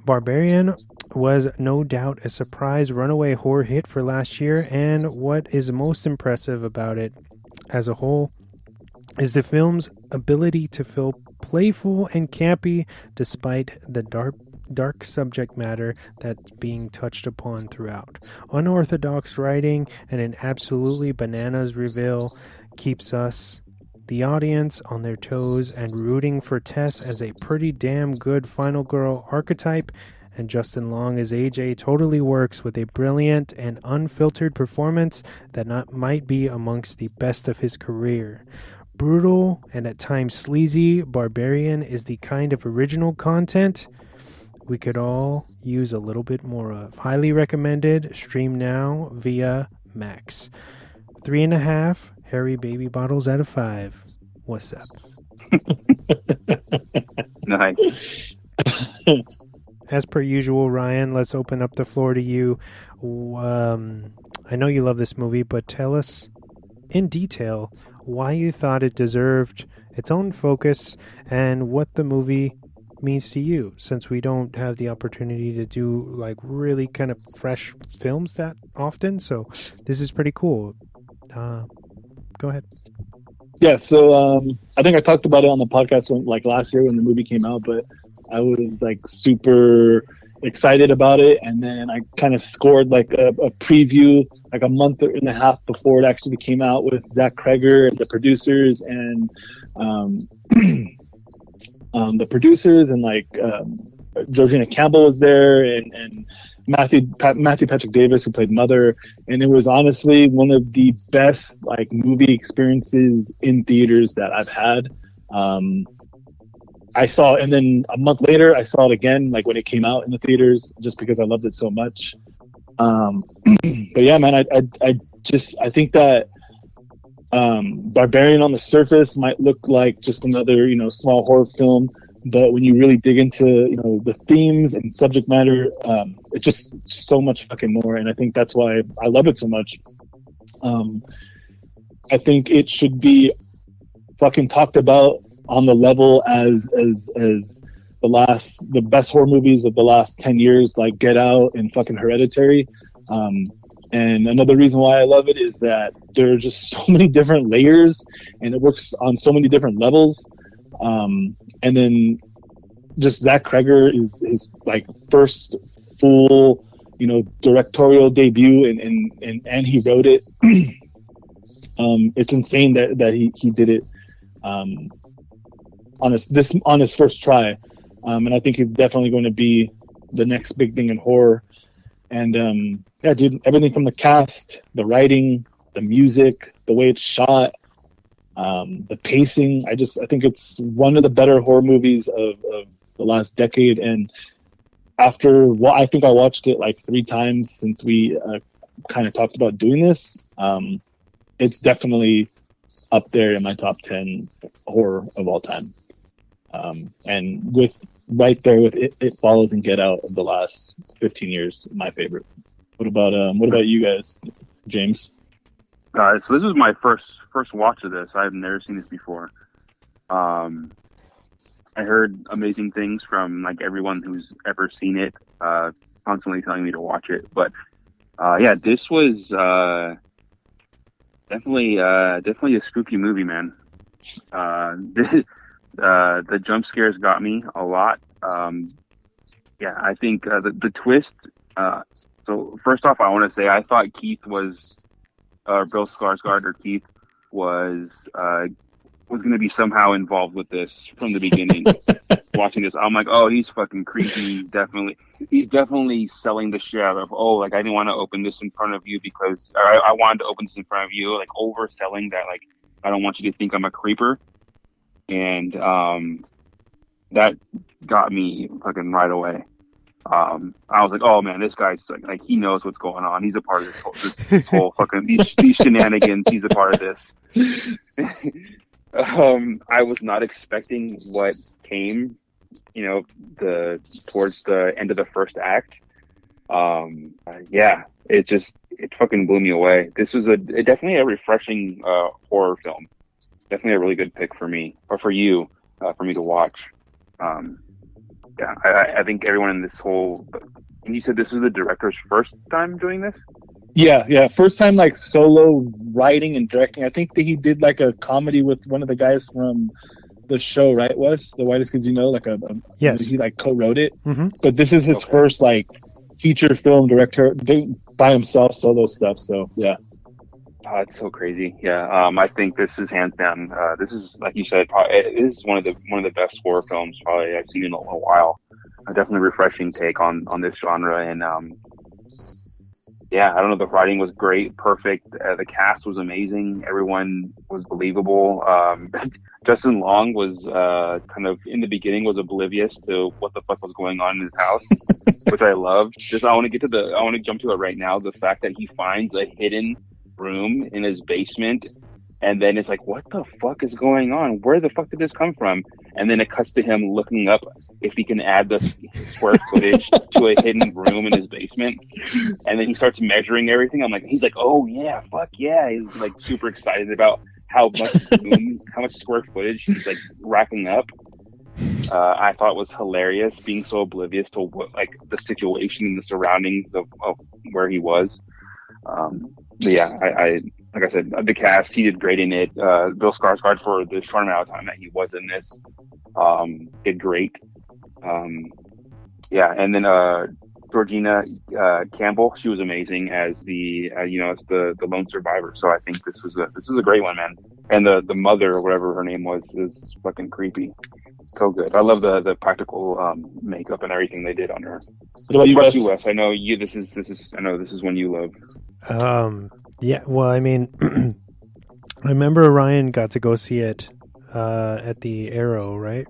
Barbarian was no doubt a surprise runaway horror hit for last year, and what is most impressive about it as a whole is the film's ability to feel playful and campy despite the dark subject matter that's being touched upon throughout. Unorthodox writing and an absolutely bananas reveal keeps us, the audience, on their toes and rooting for Tess as a pretty damn good final girl archetype, and Justin Long as AJ totally works with a brilliant and unfiltered performance that might be amongst the best of his career. Brutal and at times sleazy, Barbarian is the kind of original content we could all use a little bit more of. Highly recommended. Stream now via Max. 3.5 hairy baby bottles out of 5. What's up? Nice. As per usual, Ryan, let's open up the floor to you. I know you love this movie, but tell us in detail why you thought it deserved its own focus and what the movie means to you, since we don't have the opportunity to do like really kind of fresh films that often. So this is pretty cool. Go ahead. Yeah, so I think I talked about it on the podcast last year when the movie came out, but I was like super excited about it, and then I kind of scored like a preview like a month and a half before it actually came out with Zach Kreger and the producers and Georgina Campbell was there, and Matthew Patrick Davis, who played Mother, and it was honestly one of the best like movie experiences in theaters that I've had. I saw, and then a month later, I saw it again, like when it came out in the theaters, just because I loved it so much. But yeah, man, I think that Barbarian on the surface might look like just another, small horror film, but when you really dig into, the themes and subject matter, it's just so much fucking more, and I think that's why I love it so much. I think it should be fucking talked about on the level as the best horror movies of the last 10 years, like Get Out and fucking Hereditary. And another reason why I love it is that there are just so many different layers, and it works on so many different levels. And then just Zach Cregger is his like first full, directorial debut, and he wrote it. It's insane that he did it on his first try. And I think he's definitely going to be the next big thing in horror. And yeah, dude, everything from the cast, the writing, the music, the way it's shot, the pacing. I think it's one of the better horror movies of the last decade. And I think I watched it like 3 times since we kind of talked about doing this. It's definitely up there in my top 10 horror of all time. And right there with It Follows and Get Out of the last 15 years, my favorite. What about you guys, James? So this was my first watch of this. I've never seen this before. I heard amazing things from like everyone who's ever seen it, constantly telling me to watch it. But yeah, this was definitely a spooky movie, man. The jump scares got me a lot. Yeah, I think the twist. So first off, I want to say I thought Keith was Bill Skarsgård, or Keith was going to be somehow involved with this from the beginning. Watching this, I'm like, oh, he's fucking creepy. He's definitely selling the shit out of. Oh, like I didn't want to open this in front of you because I wanted to open this in front of you, like overselling that. Like I don't want you to think I'm a creeper. And that got me fucking right away. I was like, oh man, this guy's like he knows what's going on. He's a part of this whole fucking these shenanigans. He's a part of this. I was not expecting what came, towards the end of the first act. Yeah, it fucking blew me away. This was definitely a refreshing horror film. Definitely a really good pick for me, or for you, for me to watch. Yeah, I think everyone in this whole... And you said this is the director's first time doing this? Yeah. First time like solo writing and directing. I think that he did like a comedy with one of the guys from the show, right, Wes? The Whitest Kids You Know? Yes. He like co-wrote it. Mm-hmm. But this is his first like feature film director by himself, solo stuff. So, yeah. It's so crazy. Yeah, I think this is hands down. This is, like you said, this is one of the best horror films probably I've seen in a while. A definitely refreshing take on this genre, and yeah, I don't know. The writing was great, perfect. The cast was amazing. Everyone was believable. Justin Long was kind of in the beginning was oblivious to what the fuck was going on in his house, which I loved. I want to jump to it right now. The fact that he finds a hidden room in his basement, and then it's like, what the fuck is going on? Where the fuck did this come from? And then it cuts to him looking up if he can add the square footage to a hidden room in his basement, and then he starts measuring everything. He's like, oh yeah, fuck yeah. He's like super excited about how much square footage he's like racking up. I thought was hilarious, being so oblivious to what, like, the situation and the surroundings of where he was. But yeah, I like I said, the cast, he did great in it. Bill Skarsgård, for the short amount of time that he was in this, did great. Yeah, and then Georgina Campbell, she was amazing as the lone survivor. So I think this was a great one, man. And the mother, or whatever her name was, is fucking creepy. So good. I love the practical makeup and everything they did on her. What about you, What about Wes? you, Wes? I know you. I know this is one you love. Yeah, well, I mean, I remember Ryan got to go see it at the Arrow, right?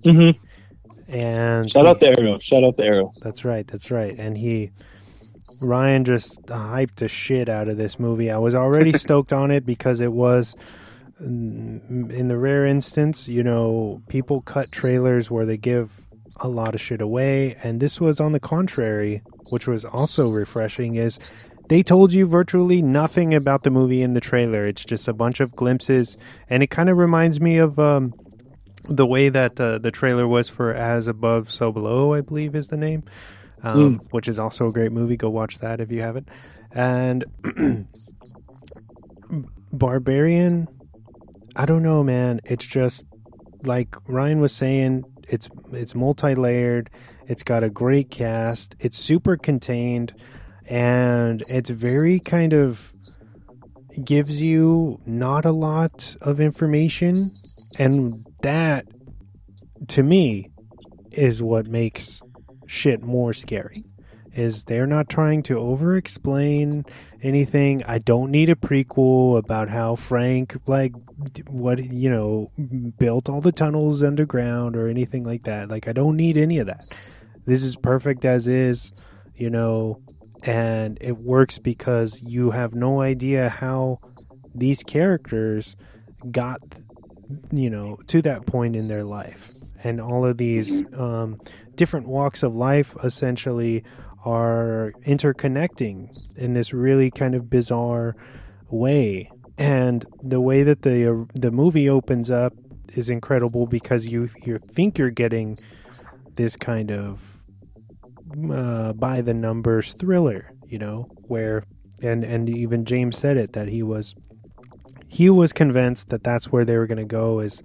Mm-hmm. And Shout out the Arrow. Shout out the Arrow. That's right. And Ryan just hyped the shit out of this movie. I was already stoked on it because it was, in the rare instance, people cut trailers where they give a lot of shit away, and this was on the contrary, which was also refreshing, is they told you virtually nothing about the movie in the trailer. It's just a bunch of glimpses, and it kind of reminds me of the way that the trailer was for As Above, So Below, I believe is the name, which is also a great movie. Go watch that if you haven't. And Barbarian, I don't know, man. It's just like Ryan was saying, it's multi-layered. It's got a great cast. It's super contained, and it's very kind of gives you not a lot of information, and that, to me, is what makes shit more scary. Is they're not trying to over-explain anything. I don't need a prequel about how Frank, built all the tunnels underground or anything like that. Like, I don't need any of that. This is perfect as is, and it works because you have no idea how these characters got, to that point in their life. And all of these different walks of life essentially are interconnecting in this really kind of bizarre way. And the way that the movie opens up is incredible because you think you're getting this kind of by the numbers thriller, where and even James said it, that he was convinced that that's where they were going to go, is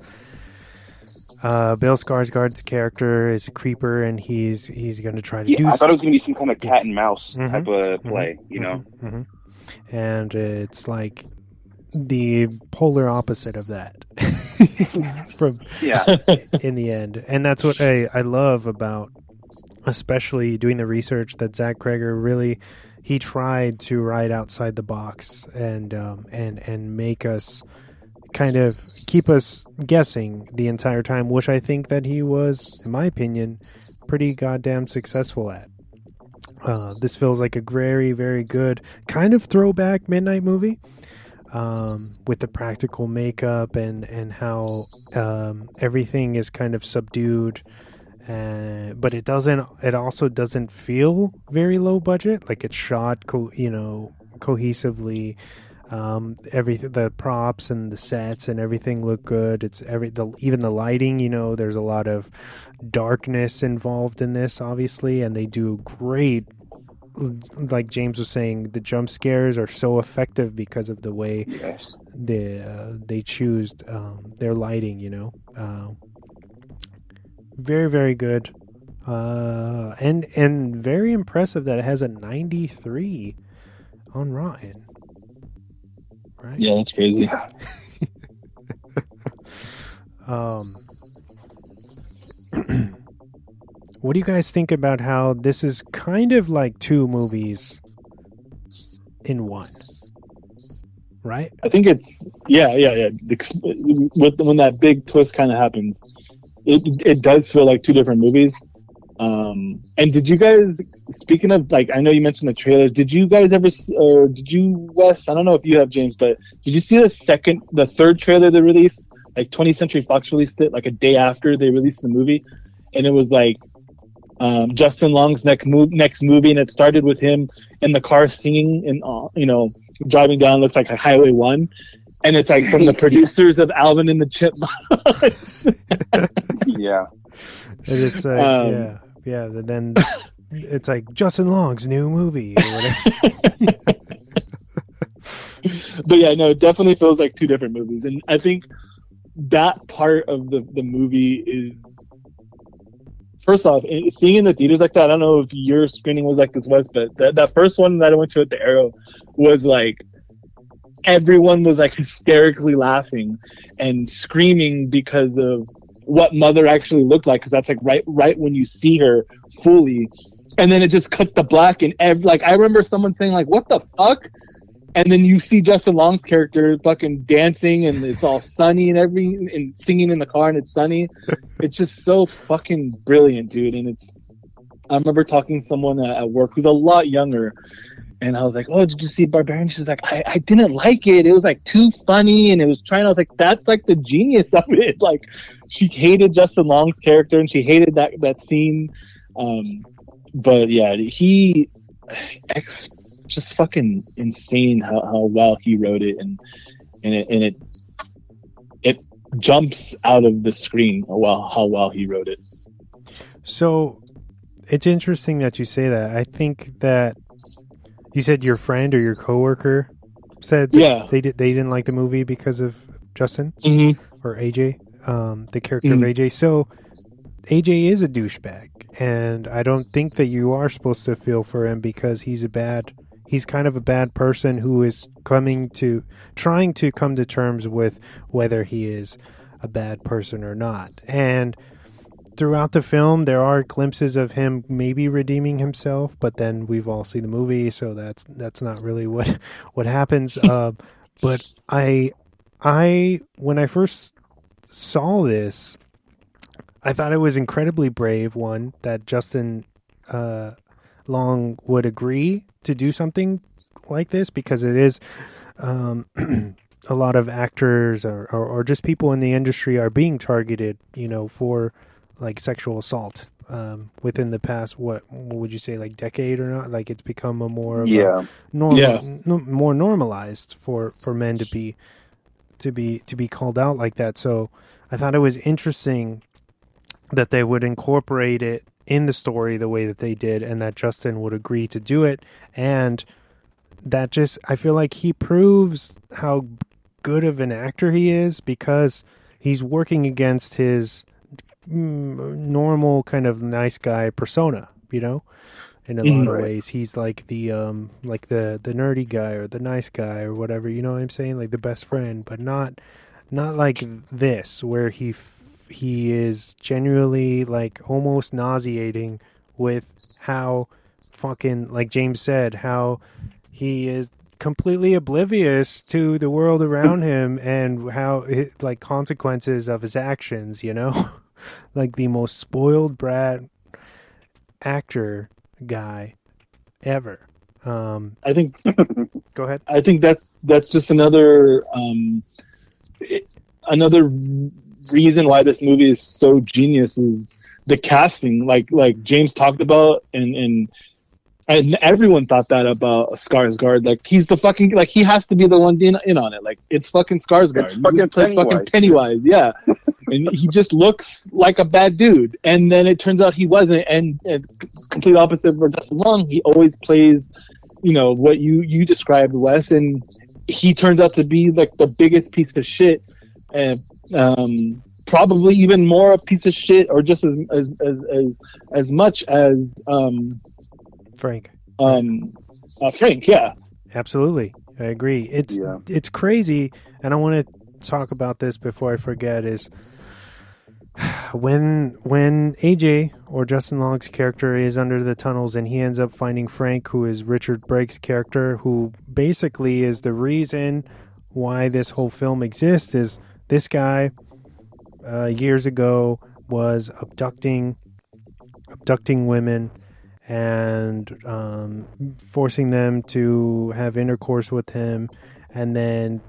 Bill Skarsgård's character is a creeper, and he's going to try to do. I thought it was going to be some kind of cat and mouse type of play, And it's like the polar opposite of that in the end. And that's what I love about, especially doing the research, that Zach Kreger really, he tried to write outside the box and make us kind of keep us guessing the entire time, which I think that he was, in my opinion, pretty goddamn successful at. This feels like a very, very good kind of throwback midnight movie, with the practical makeup and how everything is kind of subdued, but it also doesn't feel very low budget. Like, it's shot cohesively. Everything, the props and the sets and everything look good. Even the lighting, there's a lot of darkness involved in this, obviously, and they do great. Like James was saying, the jump scares are so effective because of the way they choose their lighting. Very, very good, and very impressive that it has a 93 on Rotten. Right? Yeah, that's crazy. What do you guys think about how this is kind of like two movies in one? Right? I think it's when that big twist kind of happens, it does feel like two different movies. And did you guys, speaking of, like, I know you mentioned the trailer, did you guys ever, or did you, Wes, I don't know if you have, James, but did you see the third trailer they released? Like 20th Century Fox released it like a day after they released the movie, and it was like Justin Long's next movie, and it started with him in the car singing and driving down, looks like a Highway 1, and it's like from the producers of Alvin and the Chipmunks. Yeah. And it's then it's like Justin Long's new movie or whatever. But yeah, no, it definitely feels like two different movies, and I think that part of the movie is, first off, seeing in the theaters like that. I don't know if your screening was like this, Wes, but that first one that I went to at the Arrow was like, everyone was like hysterically laughing and screaming because of what Mother actually looked like, because that's like right when you see her fully, and then it just cuts to black, and like I remember someone saying like, "What the fuck?" And then you see Justin Long's character fucking dancing, and it's all sunny and singing in the car, and it's sunny. It's just so fucking brilliant, dude. And I remember talking to someone at work who's a lot younger, and I was like, "Oh, did you see Barbarian?" She's like, I didn't like it. It was like too funny, and it was trying. I was like, that's like the genius of it. Like, she hated Justin Long's character, and she hated that scene. But yeah, just fucking insane how well he wrote it, and it jumps out of the screen how well he wrote it. So it's interesting that you say that. I think that you said your friend or your coworker said that they didn't like the movie because of Justin or AJ, the character of AJ. So AJ is a douchebag, and I don't think that you are supposed to feel for him because he's kind of a bad person who is trying to come to terms with whether he is a bad person or not. And throughout the film, there are glimpses of him maybe redeeming himself, but then we've all seen the movie, so that's not really what happens. But I when I first saw this, I thought it was incredibly brave, one, that Justin Long would agree to do something like this, because it is a lot of actors or just people in the industry are being targeted, for like sexual assault within the past, what would you say, like decade or not? Like, it's become a more more normalized for men to be called out like that. So I thought it was interesting that they would incorporate it in the story the way that they did, and that Justin would agree to do it. And that just, I feel like he proves how good of an actor he is, because he's working against his normal kind of nice guy persona, in a lot of ways. He's like the nerdy guy or the nice guy or whatever, you know what I'm saying? Like the best friend, but not like this, where he is genuinely like almost nauseating with how fucking, like James said, how he is completely oblivious to the world around him and how like consequences of his actions, like the most spoiled brat actor guy ever. I think go ahead. I think that's just another reason why this movie is so genius is the casting, like James talked about, and everyone thought that about Skarsgård. Like, he's the fucking, like, he has to be the one in on it. Like, it's fucking Skarsgård. It's fucking Pennywise. Fucking Pennywise, yeah. And he just looks like a bad dude. And then it turns out he wasn't. And complete opposite for Justin Long. He always plays, what you described, Wes. And he turns out to be like the biggest piece of shit. And probably even more a piece of shit, or just as much as Frank. Frank, yeah. Absolutely. I agree. It's crazy, and I want to talk about this before I forget, is when AJ, or Justin Long's character, is under the tunnels and he ends up finding Frank, who is Richard Brake's character, who basically is the reason why this whole film exists. Is this guy years ago was abducting women and forcing them to have intercourse with him, and then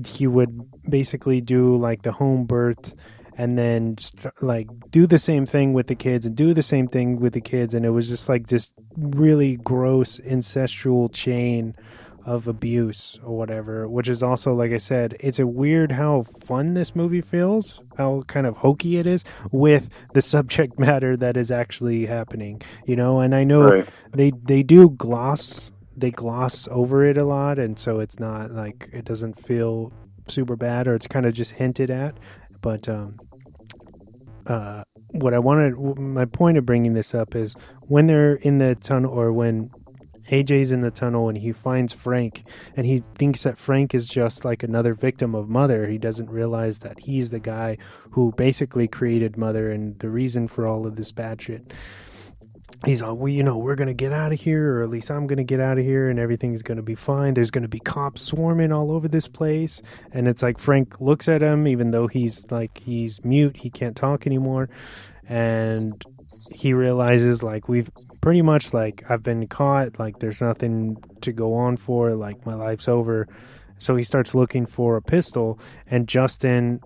he would basically do like the home birth, and then like do the same thing with the kids, and do the same thing with the kids, and it was just like this really gross incestual chain of abuse or whatever, which is also, like I said, it's a weird how fun this movie feels, how kind of hokey it is with the subject matter that is actually happening, and I know they do gloss over it a lot, and so it's not like, it doesn't feel super bad, or it's kind of just hinted at. But what I wanted, my point of bringing this up is when they're in the tunnel, or when AJ's in the tunnel and he finds Frank, and he thinks that Frank is just like another victim of Mother. He doesn't realize that he's the guy who basically created Mother and the reason for all of this bad shit. He's like, well, we're going to get out of here, or at least I'm going to get out of here, and everything's going to be fine. There's going to be cops swarming all over this place. And it's like Frank looks at him, even though he's mute, he can't talk anymore. And he realizes, like, we've pretty much, like, I've been caught, like, there's nothing to go on for, like, my life's over. So he starts looking for a pistol, and Justin,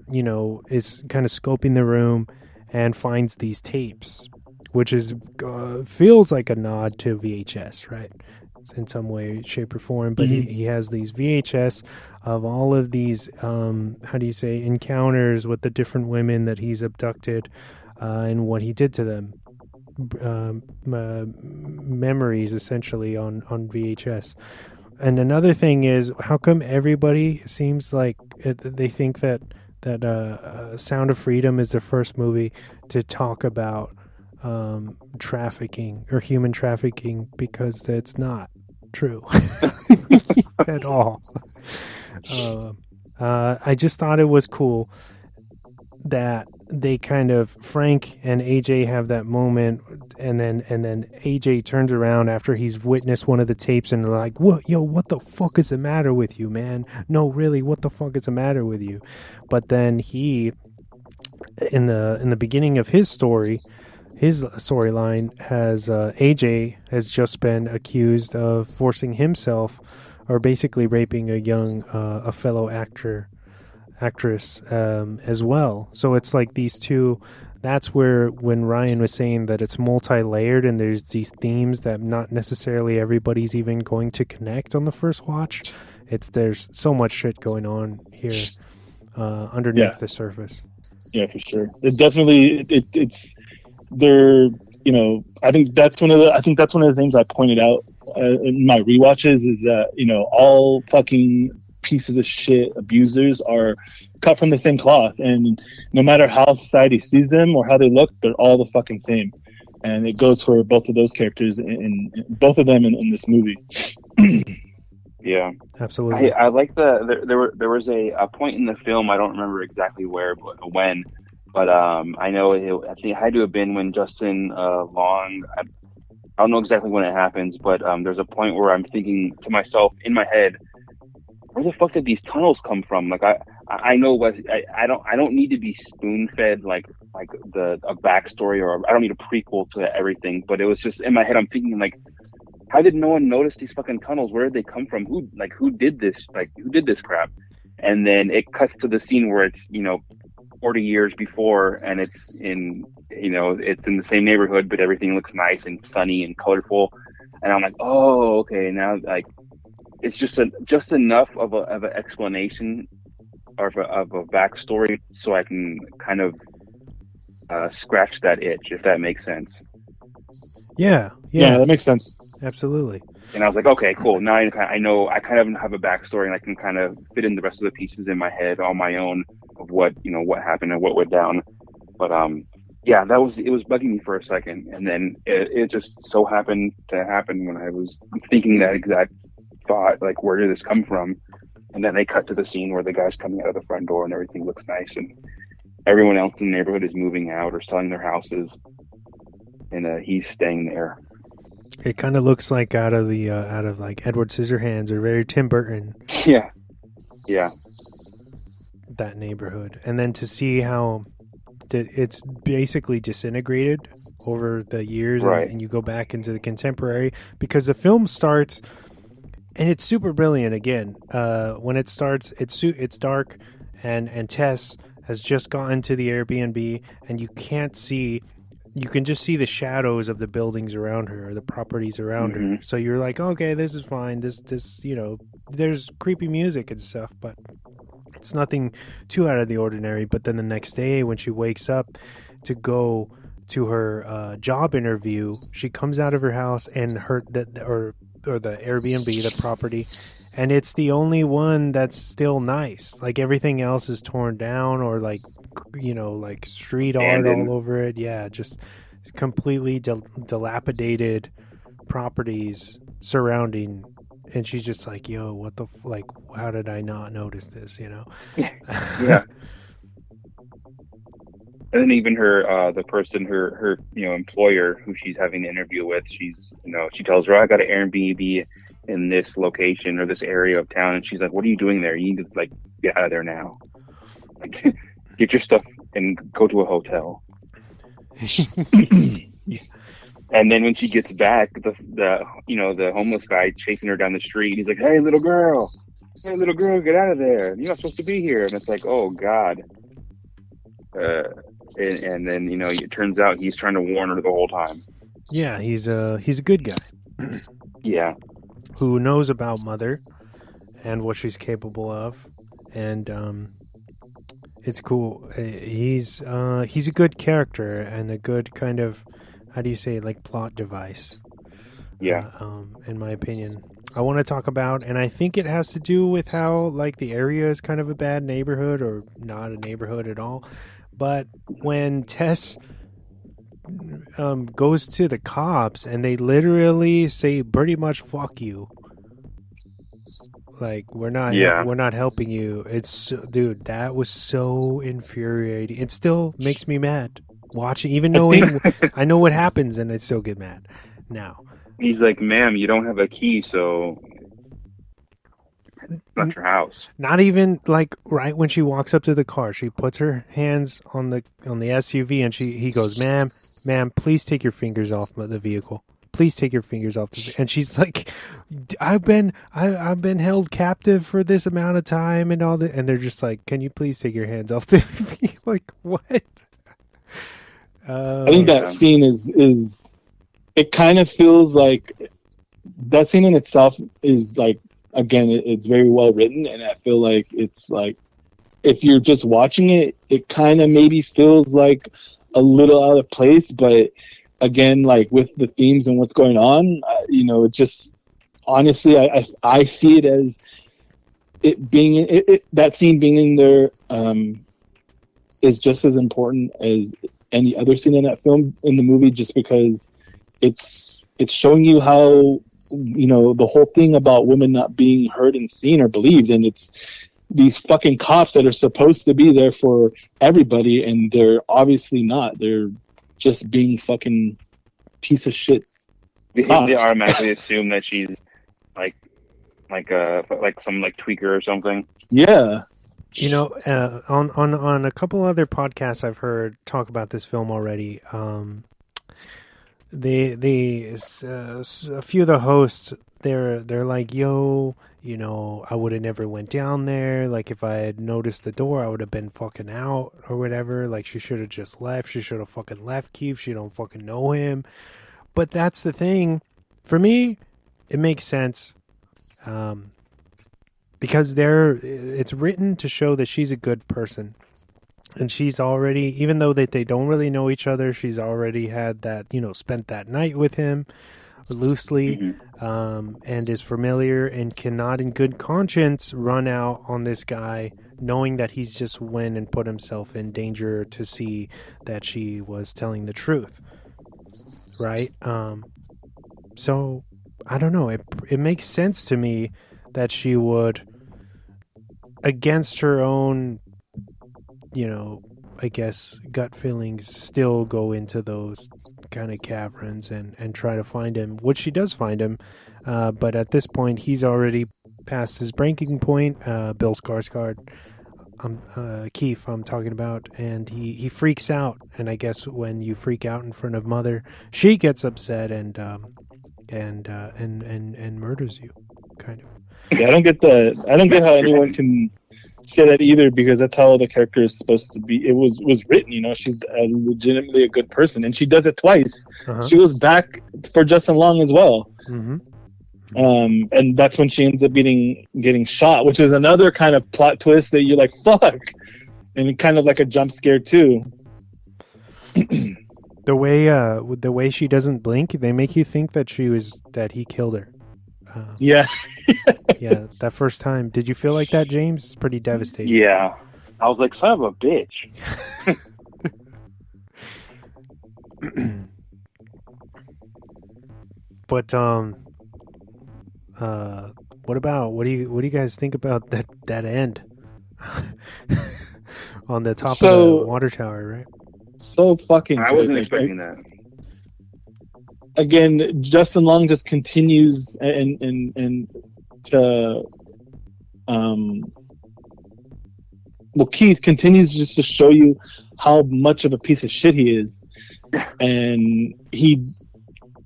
is kind of scoping the room and finds these tapes, which is feels like a nod to VHS, right? In some way, shape, or form. But he has these VHS of all of these, encounters with the different women that he's abducted and what he did to them. Memories, essentially, on VHS. And another thing is, how come everybody seems like they think that Sound of Freedom is the first movie to talk about trafficking or human trafficking, because that's not true at all. I just thought it was cool that they kind of, Frank and AJ have that moment, and then AJ turns around after he's witnessed one of the tapes and they're like, what the fuck is the matter with you, man? No, really, what the fuck is the matter with you? But then he, in the beginning of his storyline has AJ has just been accused of forcing himself, or basically raping a fellow actress as well. So it's like these two. That's where, when Ryan was saying that it's multi-layered and there's these themes that not necessarily everybody's even going to connect on the first watch. There's so much shit going on here underneath the surface. Yeah, for sure. It definitely it's there. I think that's one of the things I pointed out in my rewatches is that all fucking pieces of shit abusers are cut from the same cloth, and no matter how society sees them or how they look, they're all the fucking same. And it goes for both of those characters in both of them in this movie. Yeah, absolutely. I like there was a point in the film, I don't remember exactly where, but when, but I know I think it had to have been when Justin Long. I don't know exactly when it happens, but there's a point where I'm thinking to myself in my head, where the fuck did these tunnels come from? Like I know I don't need to be spoon fed like a backstory, or I don't need a prequel to everything. But it was just in my head. I'm thinking, like, how did no one notice these fucking tunnels? Where did they come from? Who did this? Like, who did this crap? And then it cuts to the scene where it's 40 years before, and it's in it's in the same neighborhood, but everything looks nice and sunny and colorful. And I'm like, oh, okay, now like. It's just enough of an explanation or of a backstory, so I can kind of scratch that itch, if that makes sense. Yeah, that makes sense. Absolutely. And I was like, okay, cool. Now I know I kind of have a backstory, and I can kind of fit in the rest of the pieces in my head on my own of what happened and what went down. But it was bugging me for a second, and then it just so happened to happen when I was thinking that exact thought, like, where did this come from? And then they cut to the scene where the guy's coming out of the front door and everything looks nice, and everyone else in the neighborhood is moving out or selling their houses, and he's staying there. It kind of looks like out of like Edward Scissorhands or very Tim Burton. Yeah. That neighborhood, and then to see how it's basically disintegrated over the years, right. and you go back into the contemporary, because the film starts. And it's super brilliant. Again, when it starts, it's dark, and Tess has just gotten to the Airbnb, and you can just see the shadows of the buildings around her, or the properties around her. So you're like, okay, this is fine. This there's creepy music and stuff, but it's nothing too out of the ordinary. But then the next day, when she wakes up to go to her job interview, she comes out of her house, and or the Airbnb, the property, and it's the only one that's still nice. Like, everything else is torn down, or like street art all over it. Yeah, just completely dilapidated properties surrounding, and she's just like, yo, what the like, how did I not notice this, Yeah. And then even her, the person, her employer who she's having the interview with, she tells her, I got an Airbnb in this location or this area of town, and she's like, what are you doing there? You need to like get out of there now. Like, get your stuff and go to a hotel. Yeah. And then when she gets back, the homeless guy chasing her down the street, he's like, hey little girl, get out of there. You're not supposed to be here. And it's like, oh God. And then it turns out he's trying to warn her the whole time. Yeah, he's a good guy. Yeah. Who knows about Mother and what she's capable of, and it's cool. He's a good character and a good kind of, how do you say, like, plot device. Yeah. In my opinion, I want to talk about, and I think it has to do with how, like, the area is kind of a bad neighborhood or not a neighborhood at all. But when Tess goes to the cops and they literally say pretty much "fuck you," like, we're not helping you. Dude, that was so infuriating. It still makes me mad watching, even knowing I know what happens, and I still get mad now. He's like, ma'am, you don't have a key, so it's not your house. Not even, like, right when she walks up to the car, she puts her hands on the SUV, and he goes, ma'am, please take your fingers off the vehicle. Please take your fingers off the. And she's like, I've been held captive for this amount of time and all that. And they're just like, can you please take your hands off the vehicle? Like, what? I think that scene is it kind of feels like that scene in itself is like, again, it's very well written, and I feel like it's like, if you're just watching it, it kind of maybe feels like a little out of place, but again, like with the themes and what's going on, it just, honestly, I see it as it being that scene being in there is just as important as any other scene in that film, in the movie, just because it's showing you how, the whole thing about women not being heard and seen or believed, and it's these fucking cops that are supposed to be there for everybody, and they're obviously not. They're just being fucking piece of shit. They automatically assume that she's like some like tweaker or something. Yeah. On a couple other podcasts I've heard talk about this film already. A few of the hosts, they're like, yo, I would have never went down there. Like, if I had noticed the door, I would have been fucking out or whatever. Like, she should have just left. She should have fucking left Keith. She don't fucking know him. But that's the thing. For me, it makes sense. Because it's written to show that she's a good person. And she's already, even though they don't really know each other, she's already had that, spent that night with him loosely, and is familiar and cannot in good conscience run out on this guy, knowing that he's just went and put himself in danger to see that she was telling the truth. Right? So, I don't know. It makes sense to me that she would, against her own, I guess, gut feelings, still go into those kind of caverns and try to find him, which she does find him. But at this point, he's already past his breaking point. Bill Skarsgård, Keith, I'm talking about, and he freaks out. And I guess when you freak out in front of Mother, she gets upset and murders you, kind of. Yeah, I don't get how anyone can say that either, because that's how the character is supposed to be. It was written, she's legitimately a good person, and she does it twice. Uh-huh. She goes back for Justin Long as well. Mm-hmm. And that's when she ends up getting shot, which is another kind of plot twist that you're like, fuck, and kind of like a jump scare too. The way she doesn't blink, they make you think that he killed her. Yeah. Yeah, that first time. Did you feel like that, James? It's pretty devastating. Yeah. I was like, son of a bitch. But What do you guys think about that end on the top of So- the water tower, right? So fucking I good. wasn't Like, expecting that. again, Justin Long just continues and to Keith continues just to show you how much of a piece of shit he is, and he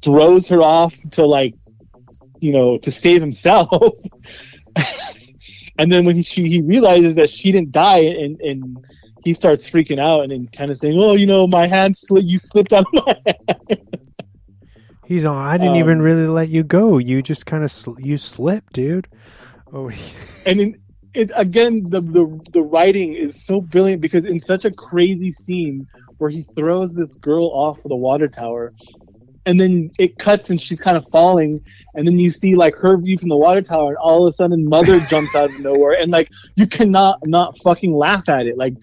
throws her off to to save himself. And then when he realizes that she didn't die, and he starts freaking out and then kind of saying, "Oh, my hand you slipped out of my hand." He's all, I didn't even really let you go. You just kind of you slipped, dude. Oh, And then again, the writing is so brilliant because in such a crazy scene where he throws this girl off of the water tower, and then it cuts and she's kind of falling, and then you see like her view from the water tower, and all of a sudden Mother jumps out of nowhere, and like you cannot not fucking laugh at it. Like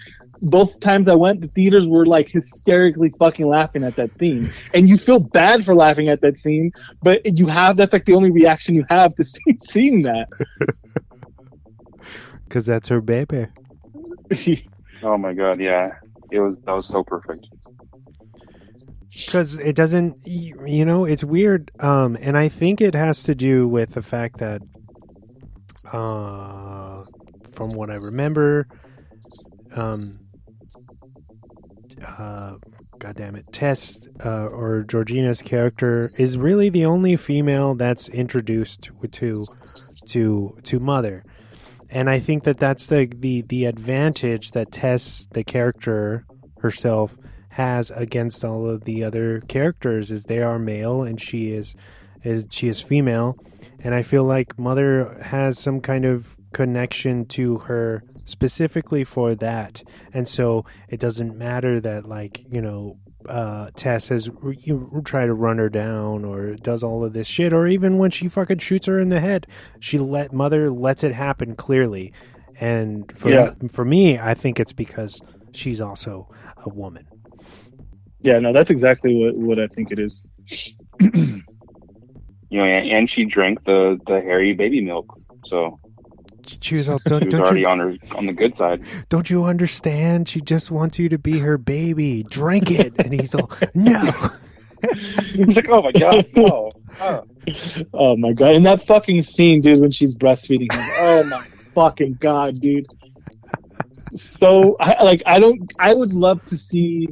both times I went, the theaters were like hysterically fucking laughing at that scene, and you feel bad for laughing at that scene, but that's like the only reaction you have to seeing that. because that's her baby. Oh my god, yeah. That was so perfect. Because it doesn't, it's weird. And I think it has to do with the fact that, from what I remember, Tess, or Georgina's character is really the only female that's introduced to Mother. And I think that's the advantage that Tess, the character herself, has against all of the other characters, is they are male and she is female. And I feel like Mother has some kind of connection to her specifically for that. And so it doesn't matter that Tess has tried to run her down or does all of this shit, or even when she fucking shoots her in the head, Mother lets it happen clearly. And for me, I think it's because she's also a woman. Yeah, no, that's exactly what I think it is. And she drank the hairy baby milk, so she was all, she was already on the good side. Don't you understand? She just wants you to be her baby. Drink it. And he's all, no. He's like, oh my god, no. Oh my god, and that fucking scene, dude, when she's breastfeeding him. Oh my fucking god, dude. So I would love to see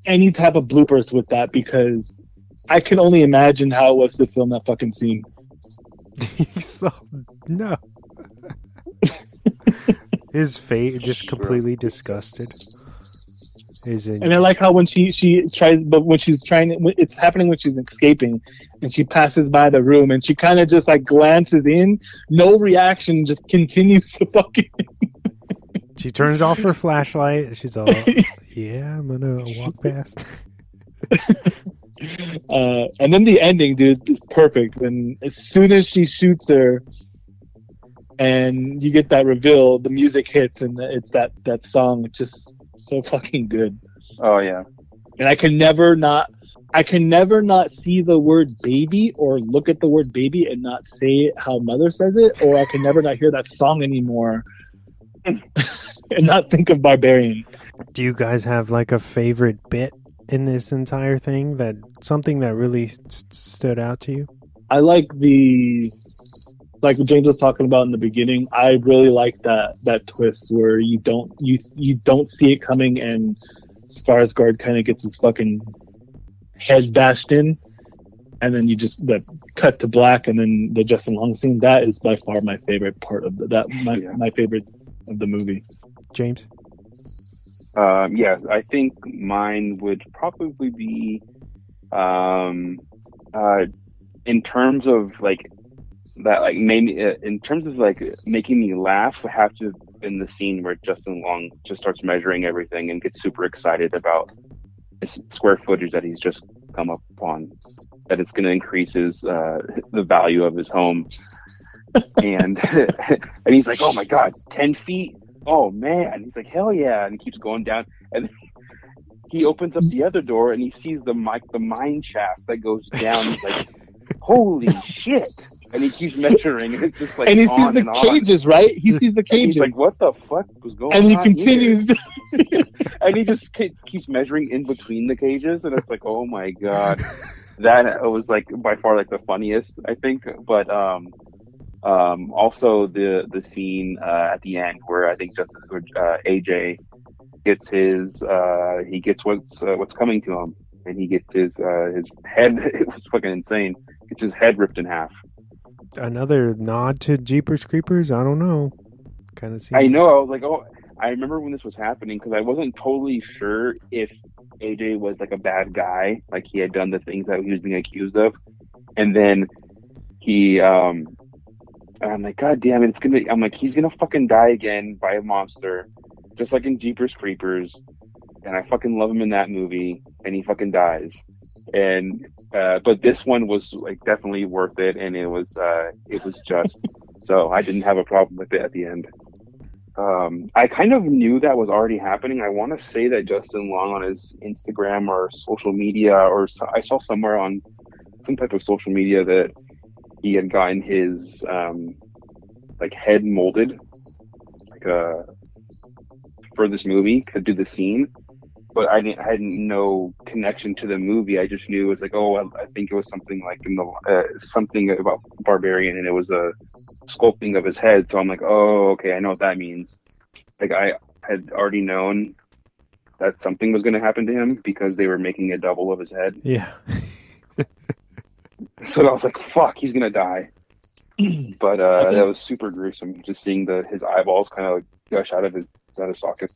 any type of bloopers with that, because I can only imagine how it was to film that fucking scene. He's all, no. His face just completely disgusted. And I like how when she tries, but when she's trying, it's happening when she's escaping, and she passes by the room, and she kind of just like glances in, no reaction, just continues to fucking. She turns off her flashlight. She's all, yeah, I'm gonna walk past. And then the ending, dude, is perfect. When as soon as she shoots her, and you get that reveal, the music hits, and it's that song. It's just so fucking good. Oh yeah. And I can never not see the word baby or look at the word baby and not say it how Mother says it, or I can never not hear that song anymore and not think of Barbarian. Do you guys have like a favorite bit in this entire thing, that something that really stood out to you? I like like James was talking about in the beginning. I really like that twist where you don't see it coming, and Skarsgård kind of gets his fucking head bashed in, and then you just cut to black, and then the Justin Long scene. That is by far my favorite part of my favorite of the movie. James? Yeah, I think mine would probably be, in terms of like that, like maybe in terms of like making me laugh, would have to have been the scene where Justin Long just starts measuring everything and gets super excited about his square footage that he's just come up on, that it's going to increase his the value of his home, and and he's like, oh my god, 10 feet. Oh man, he's like, hell yeah, and he keeps going down, and he opens up the other door and he sees the mine shaft that goes down. He's like, holy shit! and he keeps measuring, and it's just like and he on sees the and on. cages, right? He sees the And cages, he's like, "What the fuck was going and on?" he continues. here? And he just keeps measuring in between the cages, and it's like, oh my god, that was like by far like the funniest, I think. But also the scene at the end where I think just AJ gets he gets what's coming to him, and he gets his head. It was fucking insane. Gets his head ripped in half. Another nod to Jeepers Creepers. I don't know. Kind of. I know. I was like, oh, I remember when this was happening because I wasn't totally sure if AJ was like a bad guy, like he had done the things that he was being accused of, and then I'm like, God damn it, I'm like, he's gonna fucking die again by a monster, just like in Jeepers Creepers, and I fucking love him in that movie, and he fucking dies, and but this one was like definitely worth it, and it was just, so I didn't have a problem with it at the end. I kind of knew that was already happening. I want to say that Justin Long on his Instagram or social media, or I saw somewhere on some type of social media that he had gotten his like head molded, like for this movie to do the scene, but I had no connection to the movie. I just knew it was like, oh, I think it was something like in the something about Barbarian, and it was a sculpting of his head. So I'm like, oh, okay, I know what that means. Like I had already known that something was going to happen to him because they were making a double of his head. Yeah. So I was like, fuck, he's going to die. But that was super gruesome, just seeing his eyeballs kind of like gush out of his sockets.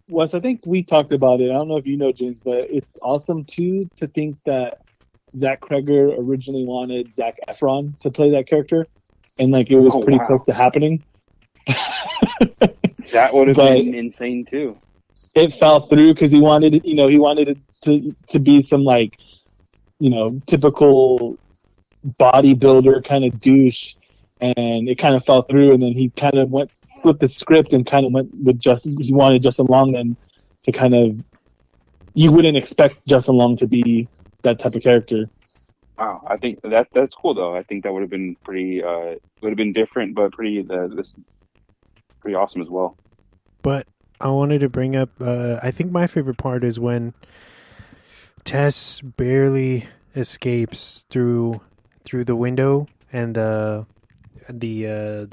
Wes, I think we talked about it. I don't know if you know, James, but it's awesome too to think that Zach Kreger originally wanted Zac Efron to play that character, and like it was pretty close to happening. That would have been insane too. It fell through because he wanted it to be some like, typical bodybuilder kind of douche, and it kind of fell through. And then he kind of flipped the script and kind of went with he wanted Justin Long then to kind of, you wouldn't expect Justin Long to be that type of character. Wow, I think that's cool though. I think that would have been pretty would have been different, but pretty awesome as well. But I wanted to bring up, I think my favorite part is when Tess barely escapes through the window, and the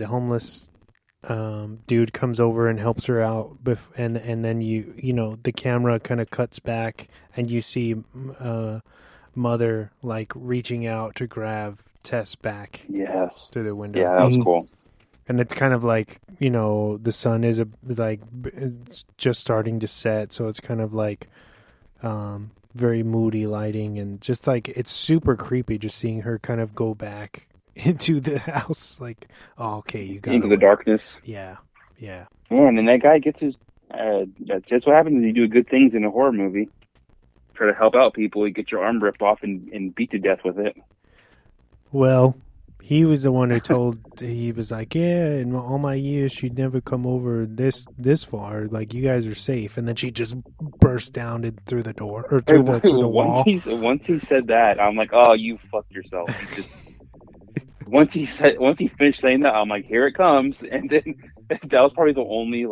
homeless dude comes over and helps her out, and then the camera kind of cuts back, and you see Mother like reaching out to grab Tess back. Yes. Through the window. Yeah, that was cool. And it's kind of like, the sun is it's just starting to set, so it's kind of like very moody lighting, and just like it's super creepy just seeing her kind of go back into the house, like, oh, okay, you got into the darkness. Yeah. Man, and that guy gets his. That's what happens when you do good things in a horror movie. Try to help out people, you get your arm ripped off and beat to death with it. Well, he was the one who told. He was like, yeah, in all my years, she'd never come over this far. Like, you guys are safe, and then she just burst down through the door or through the wall. Once he said that, I'm like, oh, you fucked yourself. Once he finished saying that, I'm like, here it comes, and then that was probably the only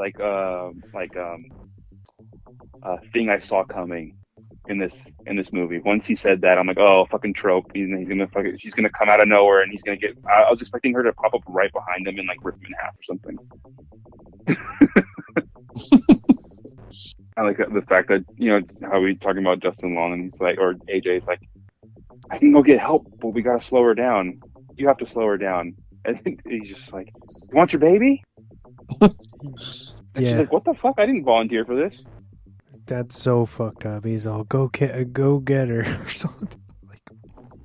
thing I saw coming in this movie. Once he said that, I'm like, oh, fucking trope. She's gonna come out of nowhere, and he's gonna get. I was expecting her to pop up right behind him and like rip him in half or something. I like the fact that how we talking about Justin Long, and he's like, or AJ's like, I can go get help, but we gotta slow her down. You have to slow her down. And he's just like, you want your baby? And she's like, what the fuck? I didn't volunteer for this. That's so fucked up. He's all, go get her or something.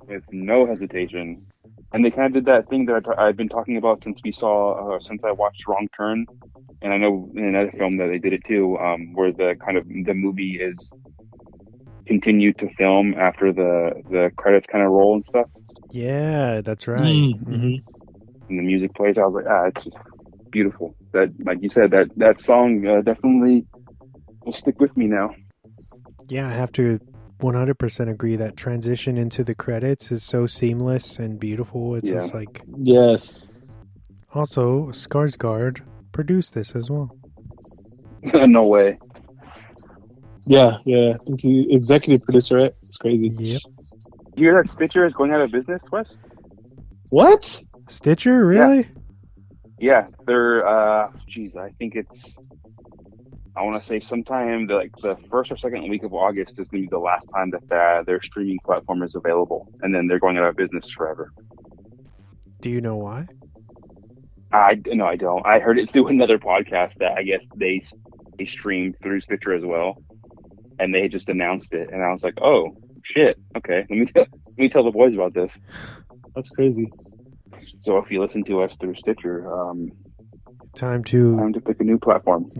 With no hesitation. And they kind of did that thing that I've been talking about since I watched Wrong Turn. And I know in another film that they did it too, where the movie is continued to film after the credits kind of roll and stuff. Yeah, that's right. Mm-hmm. And the music plays. I was like, it's just beautiful. That, like you said, that song definitely will stick with me now. Yeah, I have to 100% agree. That transition into the credits is so seamless and beautiful. It's just like... Yes. Also, Skarsgård produced this as well. No way. Yeah. I think he executive producer, right? It's crazy. Yep. You hear that Stitcher is going out of business, Wes? What? Stitcher, really? Yeah, they're I think it's, I want to say sometime the first or second week of August is going to be the last time that their streaming platform is available, and then they're going out of business forever. Do you know why? No, I don't. I heard it through another podcast that I guess they streamed through Stitcher as well, and they just announced it, and I was like, oh shit, okay, let me tell the boys about this. That's crazy. So if you listen to us through Stitcher, Time to pick a new platform.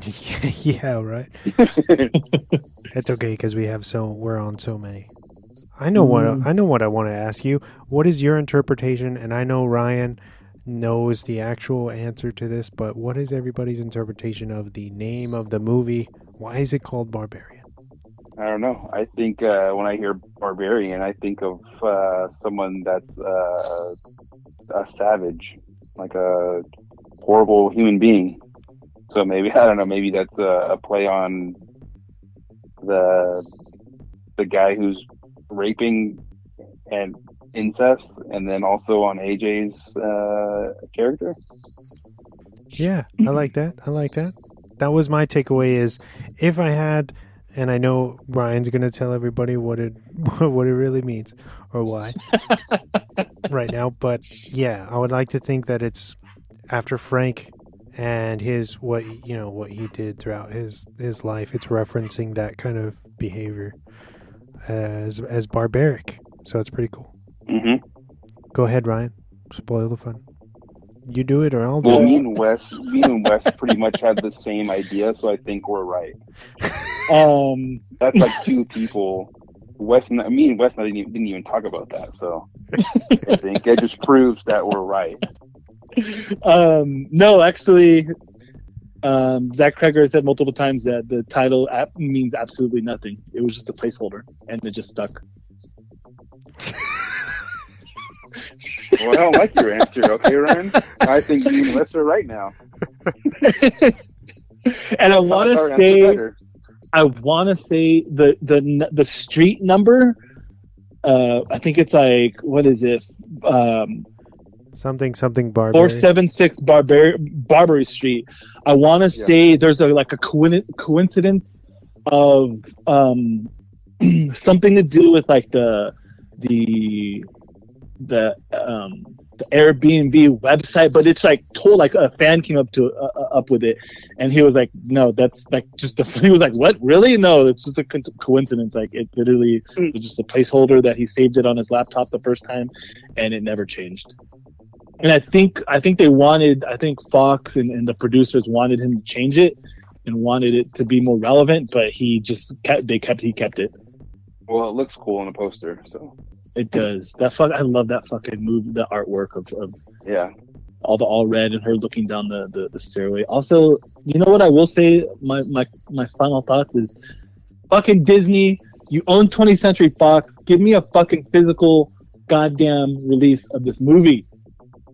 Yeah, right. It's okay because we're on so many. I know what I want to ask you. What is your interpretation? And I know Ryan knows the actual answer to this, but what is everybody's interpretation of the name of the movie? Why is it called Barbarian? I don't know. I think when I hear Barbarian, I think of someone that's a savage, like a horrible human being. So maybe, I don't know, maybe that's a play on the guy who's raping and incest, and then also on AJ's character. Yeah, I like that. That was my takeaway, is if I had, and I know Ryan's going to tell everybody what it really means or why right now, but yeah, I would like to think that it's after Frank and what he did throughout his life. It's referencing that kind of behavior as barbaric. So it's pretty cool. Mm-hmm. Go ahead, Ryan. Spoil the fun. You do it or I'll do Well, it. me and Wes pretty much had the same idea, so I think we're right. That's like two people. Me and Wes didn't even talk about that, so I think it just proves that we're right. No, actually, Zach Kreger said multiple times that the title means absolutely nothing. It was just a placeholder, and it just stuck. Well, I don't like your answer, okay, Ryan? I think you and Wes are right now. And I want to say the street number. I think it's like, what is it? Something Barbary. 476 Barbary Street. I want to say there's a coincidence of something to do with like the Airbnb website, but it's like told, like a fan came up with it, and he was like, no, that's like he was like, what, really? No, it's just a coincidence. Like it literally was just a placeholder that he saved it on his laptop the first time, and it never changed. And I think Fox and the producers wanted him to change it and wanted it to be more relevant, but he kept it. Well, it looks cool on a poster, so. It does. I love that fucking movie, the artwork of all red and her looking down the stairway. Also, you know what I will say, my final thoughts is, fucking Disney, you own 20th Century Fox, give me a fucking physical goddamn release of this movie.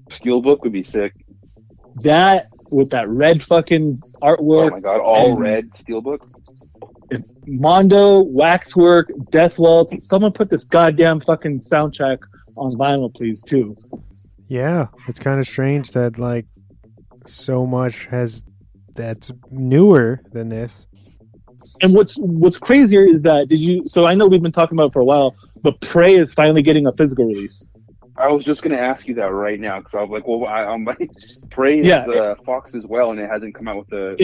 Steelbook would be sick. That with that red fucking artwork. Oh my god, all red Steelbook. Mondo, Waxwork, Deathwell, someone put this goddamn fucking soundtrack on vinyl, please, too. Yeah, it's kind of strange that like so much that's newer than this. And what's crazier is that so I know we've been talking about it for a while, but Prey is finally getting a physical release. I was just going to ask you that right now, because I was like, well, I'm like, Prey is Fox as well, and it hasn't come out with the.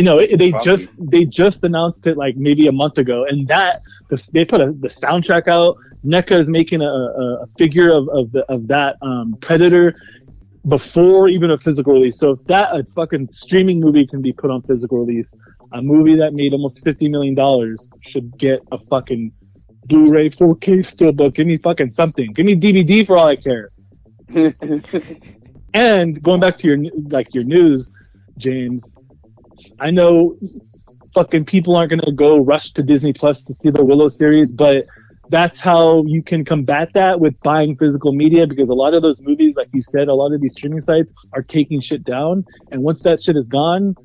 They just announced it like maybe a month ago, and they put the soundtrack out. NECA is making a figure of that Predator before even a physical release. So if a fucking streaming movie can be put on physical release, a movie that made almost $50 million should get a fucking Blu-ray 4K steelbook. Give me fucking something. Give me DVD for all I care. And going back to your news, James, I know fucking people aren't gonna go rush to Disney Plus to see the Willow series, but that's how you can combat that with buying physical media, because a lot of those movies, like you said, a lot of these streaming sites are taking shit down, and once that shit is gone,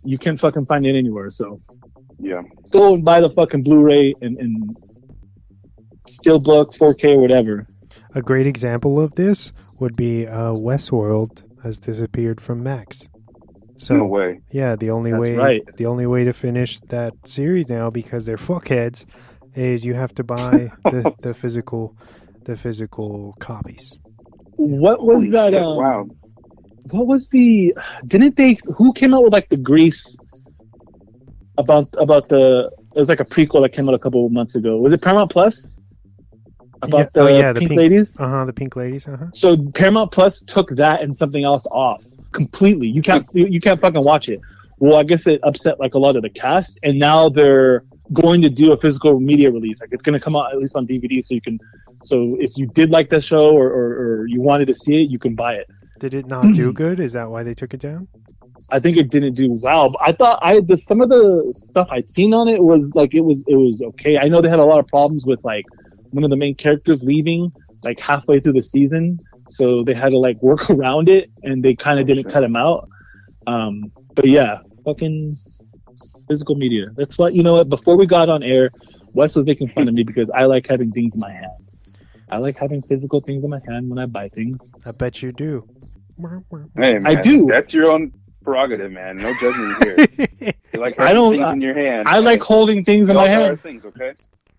you can't fucking find it anywhere. So Yeah. go and buy the fucking Blu-ray and Steelbook 4K or whatever. A great example of this would be Westworld has disappeared from Max. So No way. yeah, the only That's way right. the only way to finish that series now, because they're fuckheads, is you have to buy the physical copies. What was that? Wow. What was the? Didn't they? Who came out with like the Grease about the? It was like a prequel that came out a couple of months ago. Was it Paramount Plus? About the Pink Ladies. The Pink Ladies. So Paramount Plus took that and something else off completely. You can't fucking watch it. Well, I guess it upset like a lot of the cast, and now they're going to do a physical media release. Like it's going to come out at least on DVD, so you can. So if you did like the show or you wanted to see it, you can buy it. Did it not do good? Is that why they took it down? I think it didn't do well. But I thought some of the stuff I'd seen on it was like it was okay. I know they had a lot of problems with like one of the main characters leaving like halfway through the season, so they had to like work around it, and they kind of didn't cut him out. But yeah, fucking physical media. That's what, you know what, before we got on air, Wes was making fun of me because I like having things in my hand. I like having physical things in my hand when I buy things. I bet you do. Hey, man, I do. That's your own prerogative, man. No judgment here. You like having things in your hand. I like holding things in my hand. Things, okay?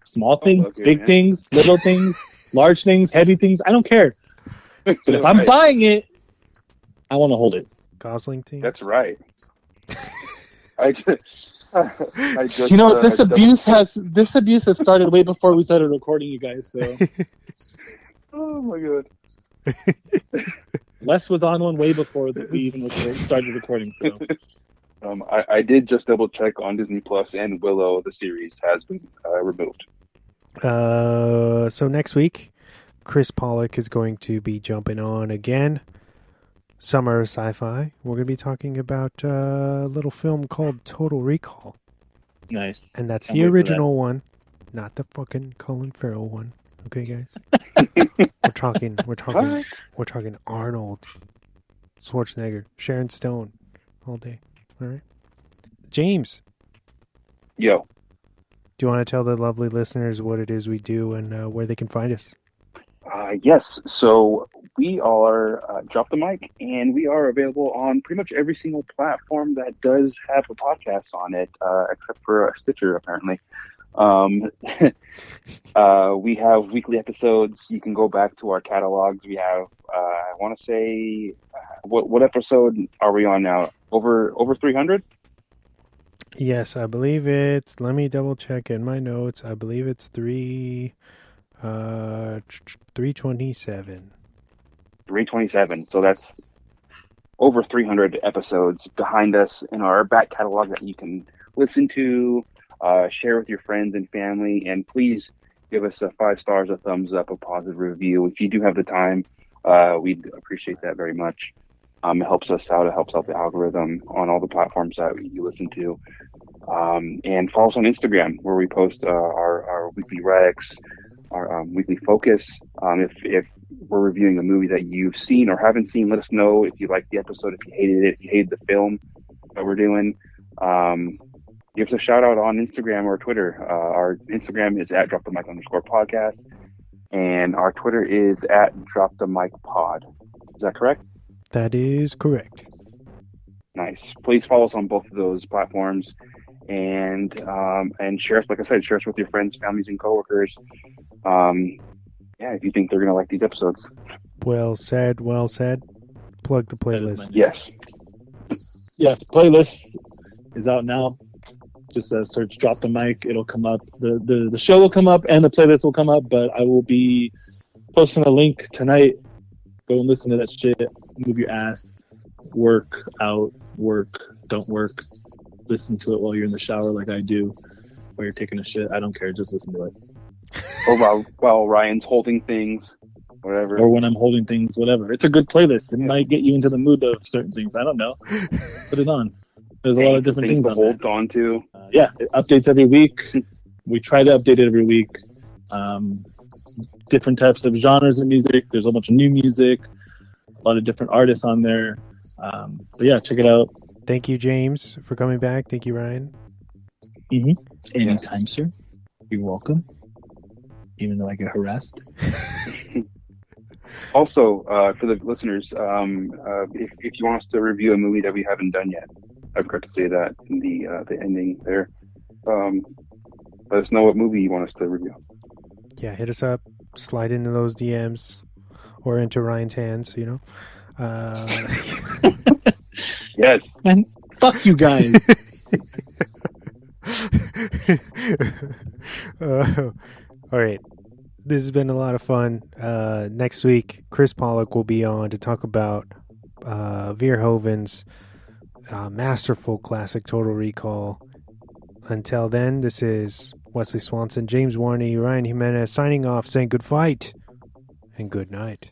Small things, Okay, big man. things, little things, large things, heavy things. I don't care. But if I'm buying it, I want to hold it. Gosling team. That's right. I just, You know, this abuse has started way before we started recording, you guys. So Oh my god. Les was on one way before we even started recording. So I did just double check on Disney Plus, and Willow, the series, has been removed. So next week, Chris Pollock is going to be jumping on again. Summer Sci-Fi. We're going to be talking about a little film called Total Recall. nice. And that's Can't the wait for original one, not the fucking Colin Farrell one. Okay, guys? We're talking Arnold Schwarzenegger, Sharon Stone all day. All right. James, Yo. do you want to tell the lovely listeners what it is we do and where they can find us? Yes, so we are Drop the Mic, and we are available on pretty much every single platform that does have a podcast on it, except for Stitcher, apparently. We have weekly episodes. You can go back to our catalogs. We have, I want to say, what episode are we on now? Over 300? Yes, I believe it's, let me double check in my notes. I believe it's 327. 327. So that's over 300 episodes behind us in our back catalog that you can listen to, share with your friends and family, and please give us a 5 stars, a thumbs up, a positive review. If you do have the time, we'd appreciate that very much. It helps us out. It helps out the algorithm on all the platforms that you listen to. And follow us on Instagram, where we post our weekly recs, our weekly focus. If we're reviewing a movie that you've seen or haven't seen, let us know. If you liked the episode, if you hated it, if you hated the film that we're doing, give us a shout out on Instagram or Twitter. Our Instagram is at @dropthemic_podcast, and our Twitter is at @dropthemicpod. Is that correct? That is correct. Nice. Please follow us on both of those platforms, and share us. Like I said, share us with your friends, families, and coworkers. If you think they're gonna like these episodes. Well said. Well said. Plug the playlist. Yes. Yes, playlist is out now. Just search Drop the Mic. It'll come up. The show will come up and the playlist will come up, but I will be posting a link tonight. Go and listen to that shit. Move your ass. Work out. Work. Don't work. Listen to it while you're in the shower like I do. While you're taking a shit. I don't care. Just listen to it. Or while Ryan's holding things. Whatever. Or when I'm holding things, whatever. It's a good playlist. It might get you into the mood of certain things. I don't know. Put it on. There's a lot of different things to on there. hold on to. Yeah, it updates every week. We try to update it every week. different types of genres of music. There's a bunch of new music, a lot of different artists on there. But yeah, check it out. Thank you, James, for coming back. Thank you, Ryan. Anytime, sir. You're welcome. Even though I get harassed. Also, for the listeners, if you want us to review a movie that we haven't done yet, I forgot to say that in the ending there. Let us know what movie you want us to review. Yeah, hit us up. Slide into those DMs or into Ryan's hands, you know. Yes. Man, fuck you guys. All right. This has been a lot of fun. Next week, Chris Pollock will be on to talk about Verhoeven's masterful classic Total Recall. Until then, this is Wesley Swanson, James Warney, Ryan Jimenez signing off, saying good fight and good night.